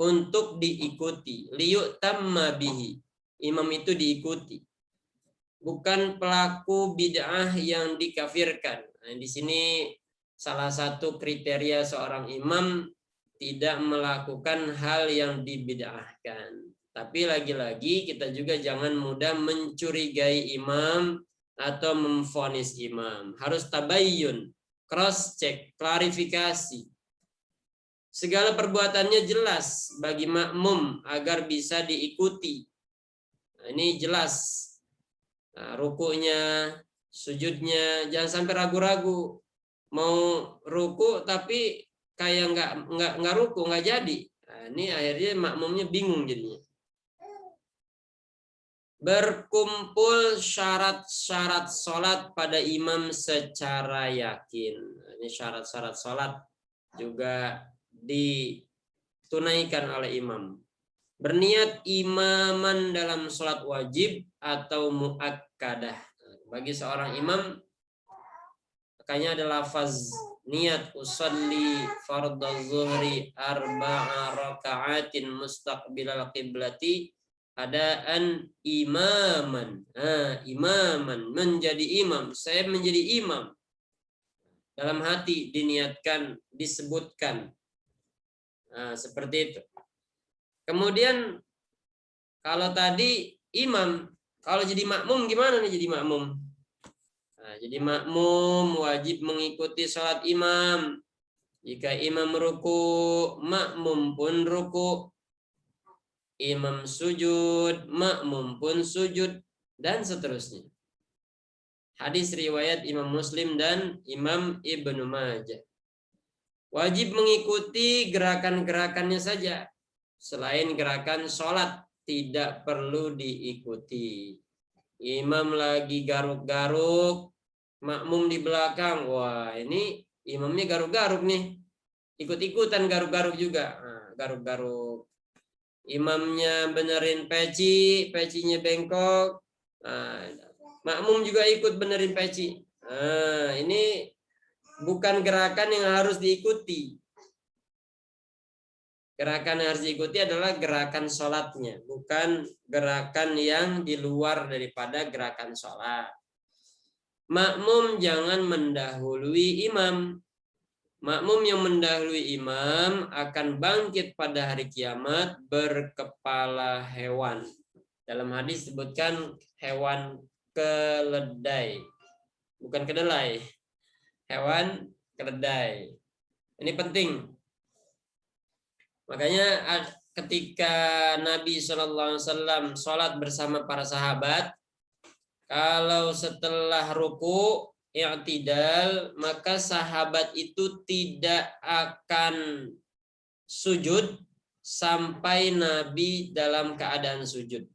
untuk diikuti. Liyu'tamma bihi. Imam itu diikuti. Bukan pelaku bid'ah yang dikafirkan. Nah, di sini salah satu kriteria seorang imam tidak melakukan hal yang dibid'ahkan. Tapi lagi-lagi kita juga jangan mudah mencurigai imam atau memvonis imam. Harus tabayyun, cross check, klarifikasi. Segala perbuatannya jelas bagi makmum agar bisa diikuti. Nah, ini jelas. Nah, rukunya, sujudnya, jangan sampai ragu-ragu. Mau ruku tapi kayak nggak ruku, nggak jadi. Nah, ini akhirnya makmumnya bingung jadinya. Berkumpul syarat-syarat sholat pada imam secara yakin. Ini syarat-syarat sholat juga ditunaikan oleh imam. Berniat imaman dalam sholat wajib atau muakkadah. Bagi seorang imam, makanya ada lafaz niat usolli fardhu zuhri arba'a raka'atin mustaqbilal qiblati adaan imaman. Imaman, menjadi imam. Saya menjadi imam. Dalam hati diniatkan, disebutkan. Nah, seperti itu. Kemudian kalau tadi imam, kalau jadi makmum gimana nih jadi makmum? Nah, jadi makmum wajib mengikuti sholat imam. Jika imam ruku, makmum pun ruku. Imam sujud, makmum pun sujud, dan seterusnya. Hadis riwayat Imam Muslim dan Imam Ibnu Majah. Wajib mengikuti gerakan-gerakannya saja. Selain gerakan sholat tidak perlu diikuti. Imam lagi garuk-garuk, makmum di belakang. Wah, ini imamnya garuk-garuk nih. Ikut-ikutan garuk-garuk juga. Nah, garuk-garuk. Imamnya benerin peci, pecinya bengkok. Nah, makmum juga ikut benerin peci. Nah, ini bukan gerakan yang harus diikuti. Gerakan yang harus diikuti adalah gerakan sholatnya, bukan gerakan yang di luar daripada gerakan sholat. Makmum jangan mendahului imam. Makmum yang mendahului imam akan bangkit pada hari kiamat berkepala hewan. Dalam hadis disebutkan hewan keledai, bukan kedelai. Hewan keledai. Ini penting. Makanya ketika Nabi SAW sholat bersama para sahabat, kalau setelah ruku i'tidal, maka sahabat itu tidak akan sujud sampai Nabi dalam keadaan sujud.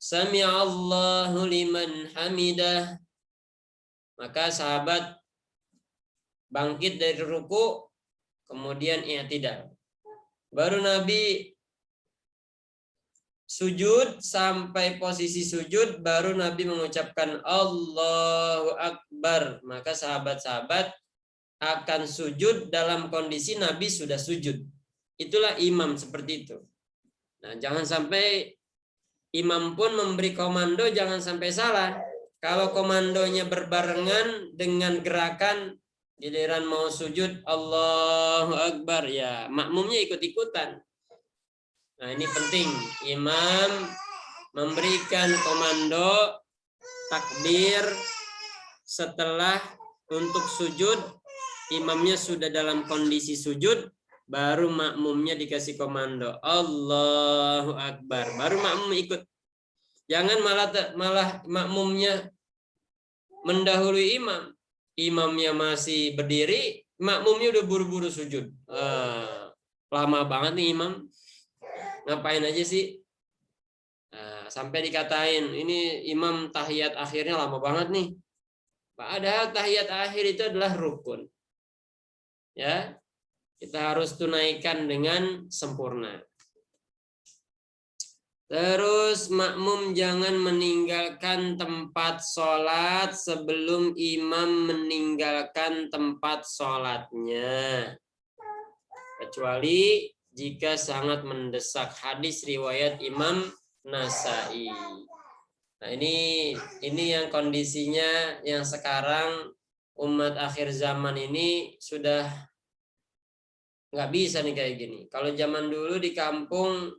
Sami'allahu liman hamidah. Maka sahabat bangkit dari ruku, kemudian i'tidal. Baru Nabi sujud, sampai posisi sujud baru Nabi mengucapkan Allahu Akbar. Maka sahabat-sahabat akan sujud dalam kondisi Nabi sudah sujud. Itulah imam seperti itu. Nah, jangan sampai imam pun memberi komando, jangan sampai salah. Kalau komandonya berbarengan dengan gerakan giliran mau sujud Allahu Akbar, ya makmumnya ikut-ikutan. Nah, ini penting. Imam memberikan komando takbir setelah untuk sujud, imamnya sudah dalam kondisi sujud, baru makmumnya dikasih komando Allahu Akbar, baru makmum ikut. Jangan malah makmumnya mendahului imam. Imamnya masih berdiri, makmumnya udah buru-buru sujud. Lama banget nih imam. Ngapain aja sih? Nah, sampai dikatain ini imam tahiyat akhirnya lama banget nih. Padahal tahiyat akhir itu adalah rukun. Ya, kita harus tunaikan dengan sempurna. Terus makmum jangan meninggalkan tempat sholat sebelum imam meninggalkan tempat sholatnya. Kecuali jika sangat mendesak. Hadis riwayat Imam Nasai. Nah ini yang kondisinya yang sekarang umat akhir zaman ini sudah nggak bisa nih kayak gini. Kalau zaman dulu di kampung,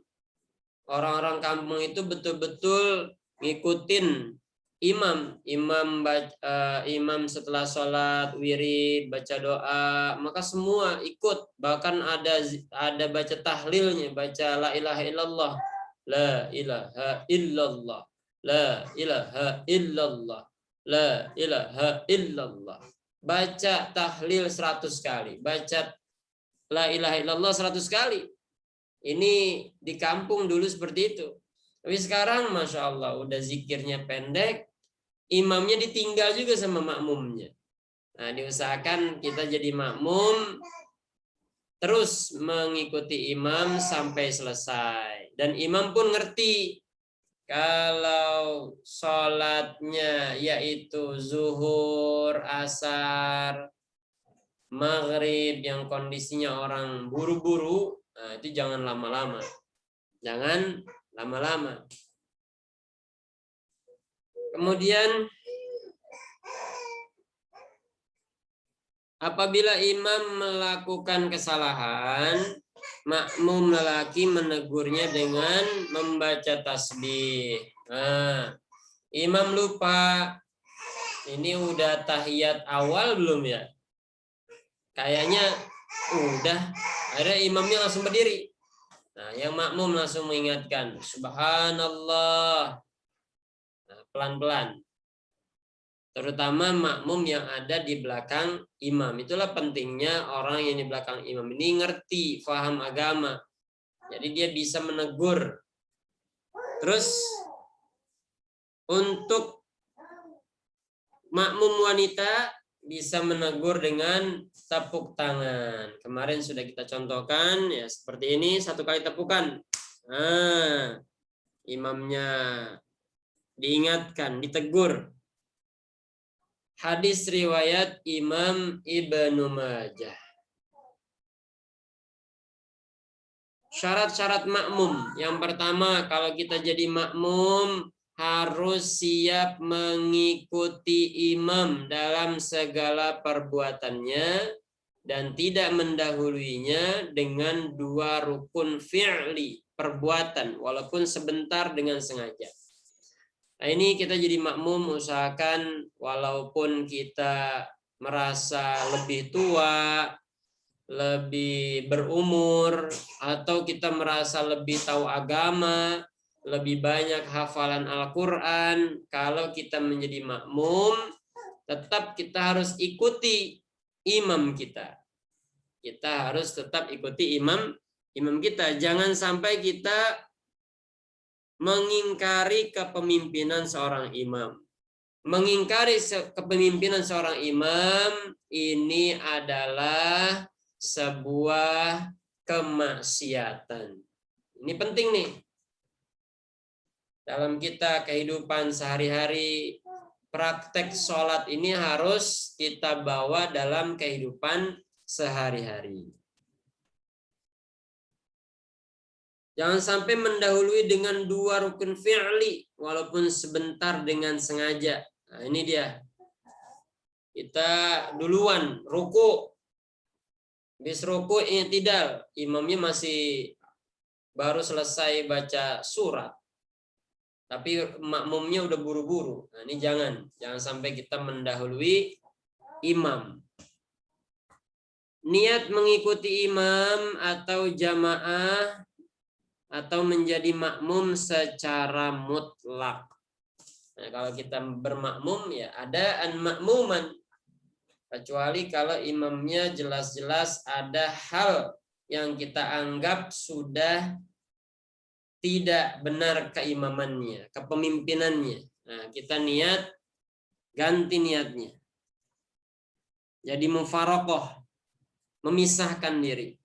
orang-orang kampung itu betul-betul ngikutin imam setelah sholat wirid baca doa, maka semua ikut, bahkan ada baca tahlilnya, baca la ilaha illallah, la ilaha illallah, la ilaha illallah, la ilaha illallah, baca tahlil 100 kali, baca la ilaha illallah 100 kali. Ini di kampung dulu seperti itu. Tapi sekarang Masya Allah udah zikirnya pendek, imamnya ditinggal juga sama makmumnya. Nah, diusahakan kita jadi makmum terus mengikuti imam sampai selesai. Dan imam pun ngerti kalau sholatnya yaitu zuhur, asar, maghrib yang kondisinya orang buru-buru, nah, itu jangan lama-lama. Jangan lama-lama. Kemudian apabila imam melakukan kesalahan, makmum lelaki menegurnya dengan membaca tasbih. Nah, imam lupa. Ini udah tahiyat awal belum ya? Kayaknya udah. Akhirnya imamnya langsung berdiri. Nah, yang makmum langsung mengingatkan, Subhanallah. Nah, pelan-pelan. Terutama makmum yang ada di belakang imam. Itulah pentingnya orang yang di belakang imam ini ngerti, paham agama. Jadi dia bisa menegur. Terus untuk makmum wanita bisa menegur dengan tepuk tangan. Kemarin sudah kita contohkan ya seperti ini, 1 kali tepukan. Nah, imamnya diingatkan, ditegur. Hadis riwayat Imam Ibnu Majah. Syarat-syarat makmum. Yang pertama, kalau kita jadi makmum harus siap mengikuti imam dalam segala perbuatannya dan tidak mendahuluinya dengan 2 rukun fi'li, perbuatan, walaupun sebentar dengan sengaja. Nah, ini kita jadi makmum usahakan walaupun kita merasa lebih tua, lebih berumur, atau kita merasa lebih tahu agama, lebih banyak hafalan Al-Quran, kalau kita menjadi makmum, tetap kita harus ikuti imam kita. Kita harus tetap ikuti imam kita. Jangan sampai kita mengingkari kepemimpinan seorang imam. Mengingkari kepemimpinan seorang imam ini adalah sebuah kemaksiatan. Ini penting nih. Dalam kita kehidupan sehari-hari, praktek sholat ini harus kita bawa dalam kehidupan sehari-hari. Jangan sampai mendahului dengan 2 rukun fi'li, walaupun sebentar dengan sengaja. Nah, ini dia. Kita duluan ruku. Habis ruku i'tidal, imamnya masih baru selesai baca surat. Tapi makmumnya udah buru-buru. Nah, ini jangan sampai kita mendahului imam. Niat mengikuti imam atau jamaah atau menjadi makmum secara mutlak. Nah, kalau kita bermakmum ya ada an-makmuman. Kecuali kalau imamnya jelas-jelas ada hal yang kita anggap sudah tidak benar keimamannya, kepemimpinannya. Nah, kita niat, ganti niatnya. Jadi mufarokoh, memisahkan diri.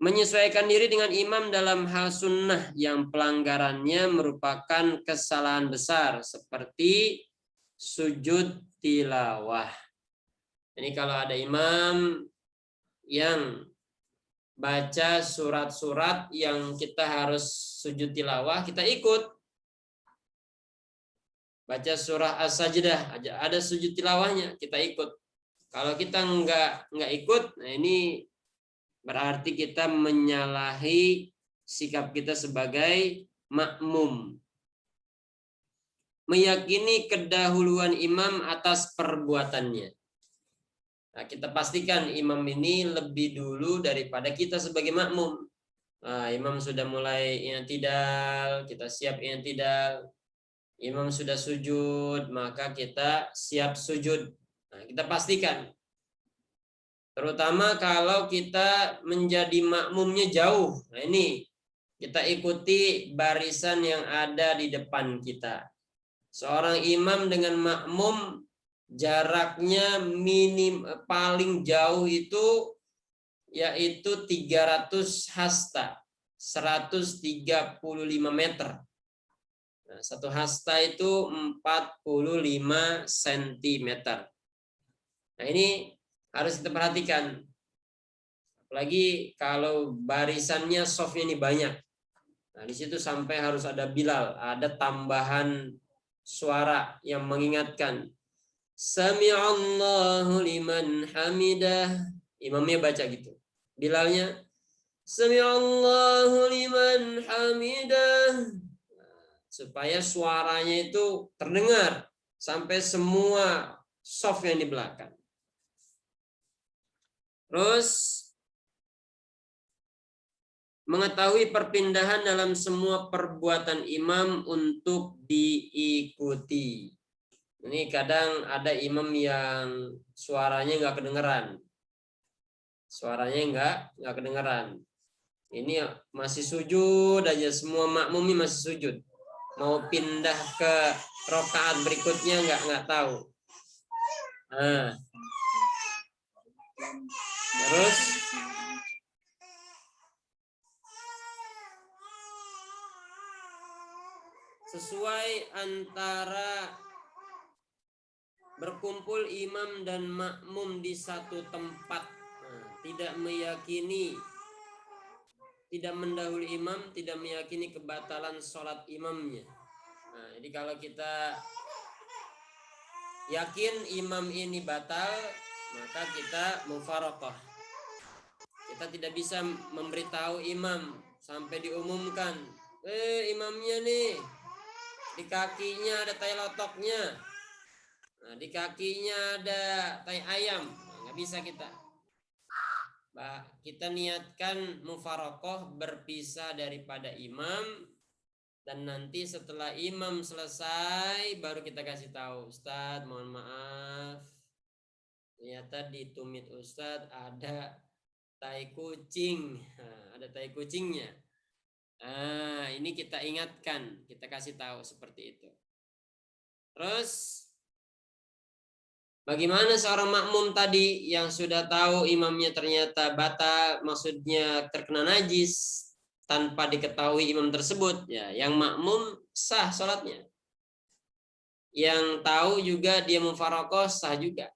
menyesuaikan diri dengan imam dalam hal sunnah yang pelanggarannya merupakan kesalahan besar seperti sujud tilawah. Ini kalau ada imam yang baca surat-surat yang kita harus sujud tilawah, kita ikut. Baca surah As-Sajdah, ada sujud tilawahnya, kita ikut. Kalau kita nggak ikut, nah ini berarti kita menyalahi sikap kita sebagai makmum. Meyakini kedahuluan imam atas perbuatannya. Nah, kita pastikan imam ini lebih dulu daripada kita sebagai makmum. Nah, imam sudah mulai i'tidal, kita siap i'tidal. Imam sudah sujud, maka kita siap sujud. Nah, kita pastikan. Terutama kalau kita menjadi makmumnya jauh. Nah, ini kita ikuti barisan yang ada di depan kita. Seorang imam dengan makmum jaraknya paling jauh itu yaitu 300 hasta, 135 meter. Nah, satu hasta itu 45 cm. Nah, ini harus kita perhatikan. Apalagi kalau barisannya softnya ini banyak. Nah, di situ sampai harus ada Bilal, ada tambahan suara yang mengingatkan. Sami'allahu liman hamidah. Imamnya baca gitu. Bilalnya Sami'allahu liman hamidah. Supaya suaranya itu terdengar sampai semua soft yang di belakang. Terus mengetahui perpindahan dalam semua perbuatan imam untuk diikuti. Ini kadang ada imam yang suaranya nggak kedengeran. Suaranya nggak kedengeran. Ini masih sujud aja, semua makmum ini masih sujud. Mau pindah ke rakaat berikutnya nggak tahu. Nah. Terus sesuai antara berkumpul imam dan makmum di satu tempat. Nah, tidak meyakini, tidak mendahului imam, tidak meyakini kebatalan sholat imamnya. Nah, jadi kalau kita yakin imam ini batal, maka kita mufaraqah. Kita tidak bisa memberitahu imam sampai diumumkan, imamnya nih di kakinya ada tai lotoknya, nah, di kakinya ada tai ayam. Nah, nggak bisa kita. Kita niatkan mufaraqah, berpisah daripada imam, dan nanti setelah imam selesai baru kita kasih tahu, Ustadz mohon maaf, ternyata di tumit Ustadz ada tai kucing. Nah, ada tai kucingnya. Nah, ini kita ingatkan, kita kasih tahu seperti itu. Terus bagaimana seorang makmum tadi yang sudah tahu imamnya ternyata batal, maksudnya terkena najis tanpa diketahui imam tersebut, ya, yang makmum sah sholatnya. Yang tahu juga dia mufaraqah sah juga.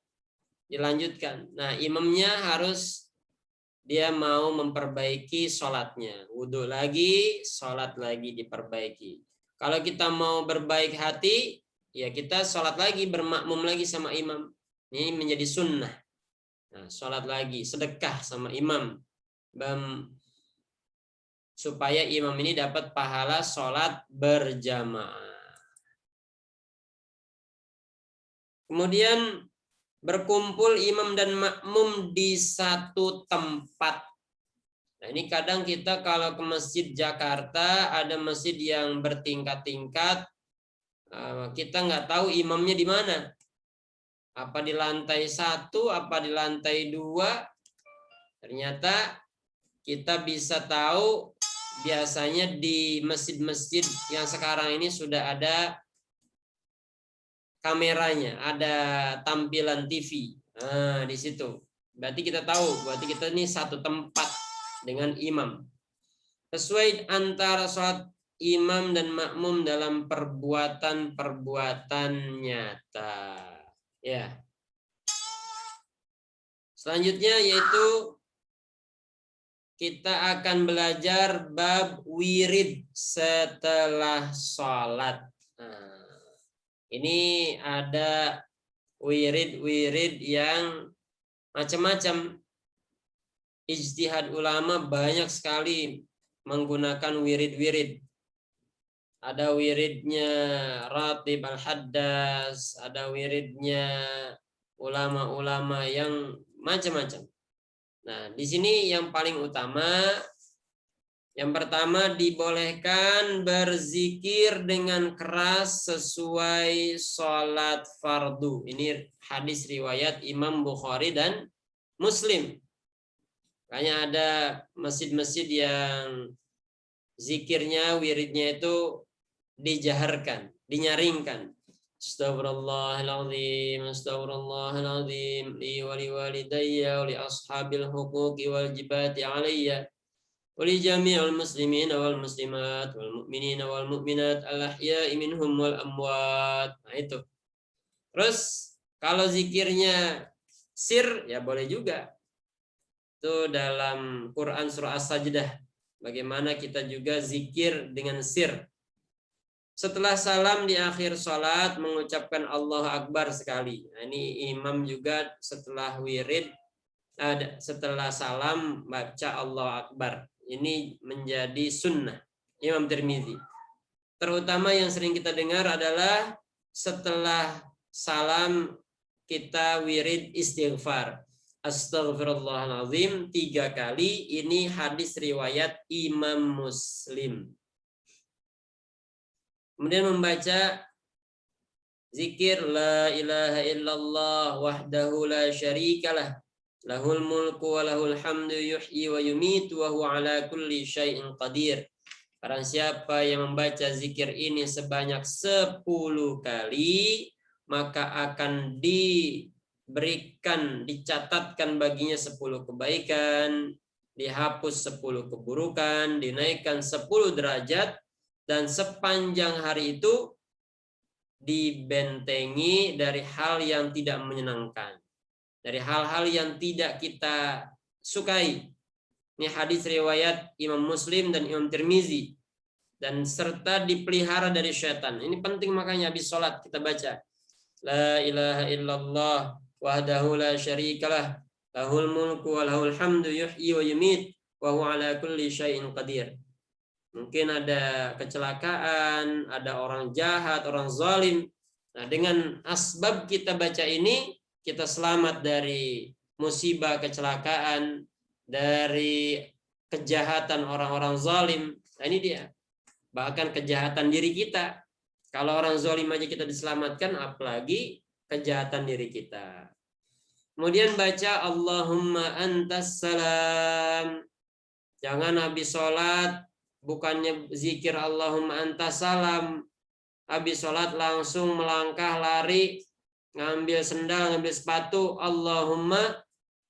Dilanjutkan. Nah, imamnya harus dia mau memperbaiki sholatnya, wudhu lagi, sholat lagi diperbaiki. Kalau kita mau berbaik hati, ya kita sholat lagi, bermakmum lagi sama imam. Ini menjadi sunnah. Nah, sholat lagi, sedekah sama imam, supaya imam ini dapat pahala sholat berjamaah. Kemudian berkumpul imam dan makmum di satu tempat. Nah, ini kadang kita kalau ke masjid Jakarta, ada masjid yang bertingkat-tingkat, kita nggak tahu imamnya di mana. Apa di lantai 1, apa di lantai 2. Ternyata kita bisa tahu biasanya di masjid-masjid yang sekarang ini sudah ada kameranya, ada tampilan TV. Nah, di situ. Berarti kita tahu, berarti kita ini satu tempat. dengan imam. Sesuai antara sholat imam dan makmum dalam perbuatan-perbuatan nyata. Ya. Selanjutnya yaitu kita akan belajar bab wirid setelah sholat. Nah, ini ada wirid-wirid yang macam-macam. Ijtihad ulama banyak sekali menggunakan wirid-wirid. Ada wiridnya Ratib Al-Haddas, ada wiridnya ulama-ulama yang macam-macam. Nah, di sini yang paling utama, yang pertama dibolehkan berzikir dengan keras sesuai sholat fardu. Ini hadis riwayat Imam Bukhari dan Muslim. Makanya ada masjid-masjid yang zikirnya, wiridnya itu dijaharkan, dinyaringkan. Astaghfirullahaladzim, astaghfirullahaladzim, li wali walidayya, li ashabil huquqi wal jibati alayya, wali jami'al muslimin wal muslimat, wal mu'minin wal mu'minat, al-ahya'i minhum wal amwat. Nah itu. Terus kalau zikirnya sir, ya boleh juga. Itu dalam Quran surah As-Sajdah. Bagaimana kita juga zikir dengan sir. Setelah salam di akhir sholat mengucapkan Allahu Akbar sekali. Nah, ini imam juga setelah wirid, setelah salam baca Allahu Akbar. Ini menjadi sunnah Imam Tirmidzi. Terutama yang sering kita dengar adalah setelah salam kita wirid istighfar. Astaghfirullahaladzim 3 kali. Ini hadis riwayat Imam Muslim. Kemudian membaca zikir la ilaha illallah wahdahu la syarikalah lahul mulku wa lahul hamdu yuhyi wa yumitu wa huwa ala kulli syai'in qadir. Barang siapa yang membaca zikir ini sebanyak 10 kali, maka akan diberikan, dicatatkan baginya 10 kebaikan, dihapus 10 keburukan, dinaikkan 10 derajat, dan sepanjang hari itu dibentengi dari hal yang tidak menyenangkan, dari hal-hal yang tidak kita sukai. Ini hadis riwayat Imam Muslim dan Imam Tirmizi. Dan serta dipelihara dari syaitan. Ini penting, makanya habis sholat kita baca la ilaha illallah wahdahu la syarikalah lahul mulku wa lahul hamdu yuhyi wa yumit wa huwa ala kulli syai'in qadir. Mungkin ada kecelakaan, ada orang jahat, orang zalim. Nah, dengan asbab kita baca ini, kita selamat dari musibah, kecelakaan, dari kejahatan orang-orang zalim. Nah, ini dia. Bahkan kejahatan diri kita. Kalau orang zalim aja kita diselamatkan, apalagi kejahatan diri kita. Kemudian baca Allahumma antas salam. Jangan habis sholat bukannya zikir Allahumma antas salam, habis sholat langsung melangkah, lari, ngambil sendal, ngambil sepatu, Allahumma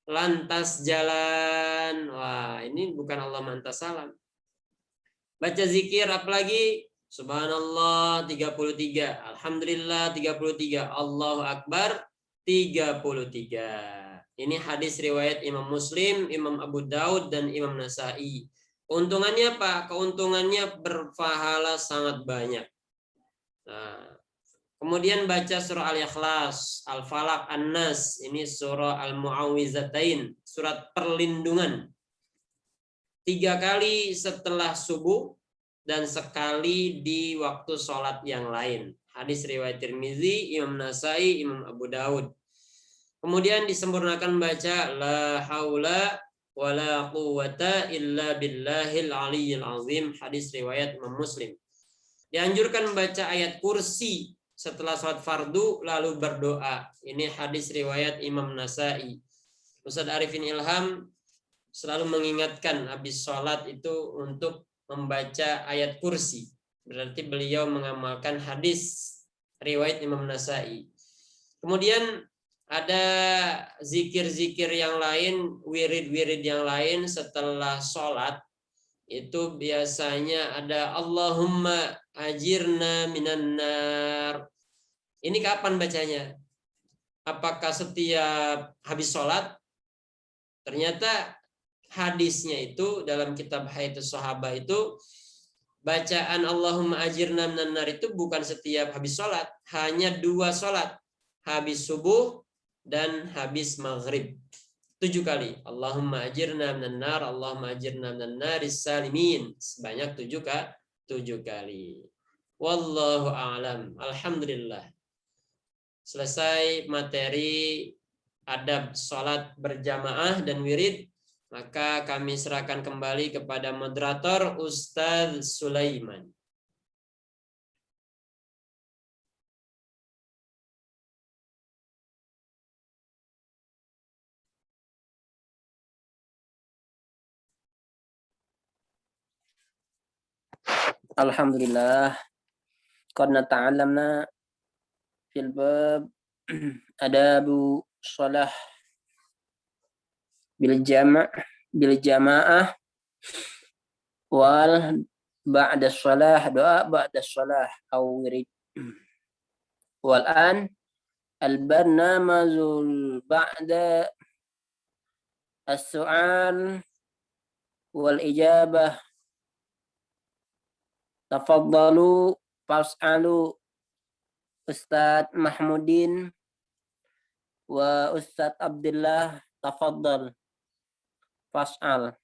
lantas jalan. Wah, ini bukan Allahumma antas salam. Baca zikir apalagi? Subhanallah 33, Alhamdulillah 33, Allahu Akbar 33. Ini hadis riwayat Imam Muslim, Imam Abu Daud, dan Imam Nasa'i. Keuntungannya apa? Keuntungannya berpahala sangat banyak. Nah, kemudian baca surah Al-Ikhlas, Al-Falaq, An-Nas. Ini surah Al-Mu'awwizatain, surat perlindungan. 3 kali setelah subuh dan sekali di waktu sholat yang lain. Hadis riwayat Tirmizi, Imam Nasa'i, Imam Abu Daud. Kemudian disempurnakan baca la haula wala quwwata illa billahil aliyyil azim. Hadis riwayat Imam Muslim. Dianjurkan membaca ayat kursi setelah sholat fardu lalu berdoa. Ini hadis riwayat Imam Nasa'i. Ustaz Arifin Ilham selalu mengingatkan habis sholat itu untuk membaca ayat kursi. Berarti beliau mengamalkan hadis riwayat Imam Nasa'i. Kemudian ada zikir-zikir yang lain, wirid-wirid yang lain setelah sholat, itu biasanya ada Allahumma ajirna minan nar. Ini kapan bacanya? Apakah setiap habis sholat? Ternyata hadisnya itu dalam kitab Hayatus Sahabah itu, bacaan Allahumma ajirna minan nar itu bukan setiap habis sholat, hanya 2 sholat, habis subuh dan habis maghrib. 7 kali. Allahumma ajirna minan nar, Allahumma ajirna minan naris salimin. Sebanyak 7 kali. Wallahu a'lam. Alhamdulillah. Selesai materi adab sholat berjamaah dan wirid, maka kami serahkan kembali kepada moderator Ustadz Sulaiman. Alhamdulillah, qad nata'allamna fil bab adabu shalah bil jamaah wal ba'da shalah, doa ba'da shalah au wirid. Wal an al barnamazul ba'da as-su'al wal ijabah. Tafaddalu fas'alu Ustadz Mahmudin wa Ustadz Abdullah, tafaddal fas'al.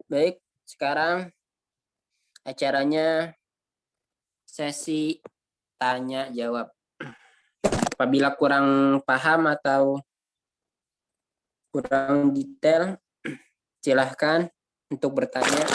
Baik, sekarang acaranya sesi tanya jawab. Apabila kurang paham atau kurang detail, silahkan untuk bertanya.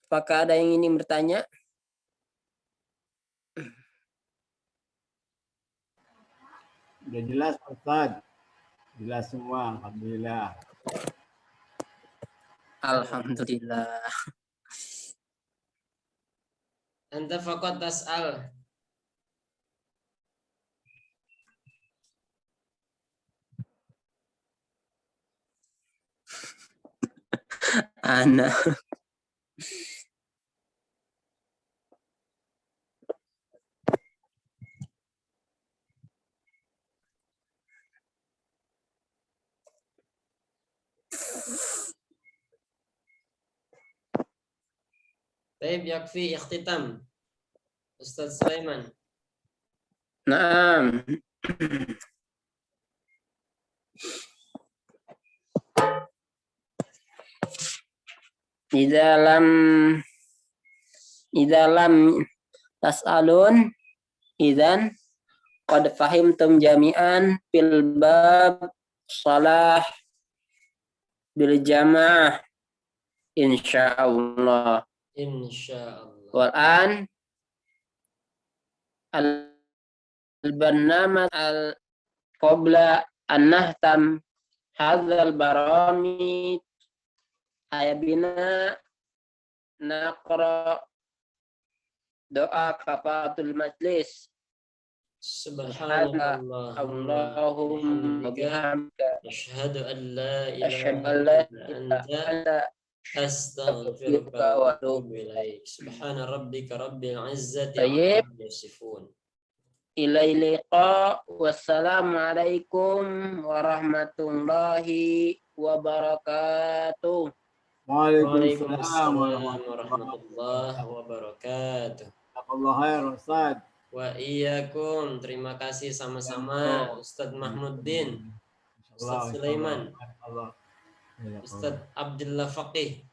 Apakah ada yang ingin bertanya? Udah jelas Ustaz. Jelas semua, alhamdulillah. Alhamdulillah. Anta faqat tas'al. Ana. Baik, yakfi ikhtitam. Ustadz Sulaiman. Naam. Idza lam tas'alun idzan qad fahimtum jami'an fil bab shalah bil jamaah insyaallah. Insyaallah. Wal an al barnamaj al qabla an nahtam hadzal baramij ayabina naqra doa kafaratul majlis. Subhanallah. Allahumma bihamdika asyhadu an la asyhadu ilaha an la illa anta astaghfiruka wa atubu ilaik. Subhana rabbika rabbil izzati amma yasifun. Ilai liqa. Wassalamualaikum warahmatullahi wabarakatuh. Waalaikumsalam warahmatullahi wabarakatuh. Jazakallahu khair Ustaz. Wa iyyakum. Terima kasih sama-sama Ustadz Mahmuddin, Ustadz Sulaiman, Allah. Ustadz Abdullah Faqih.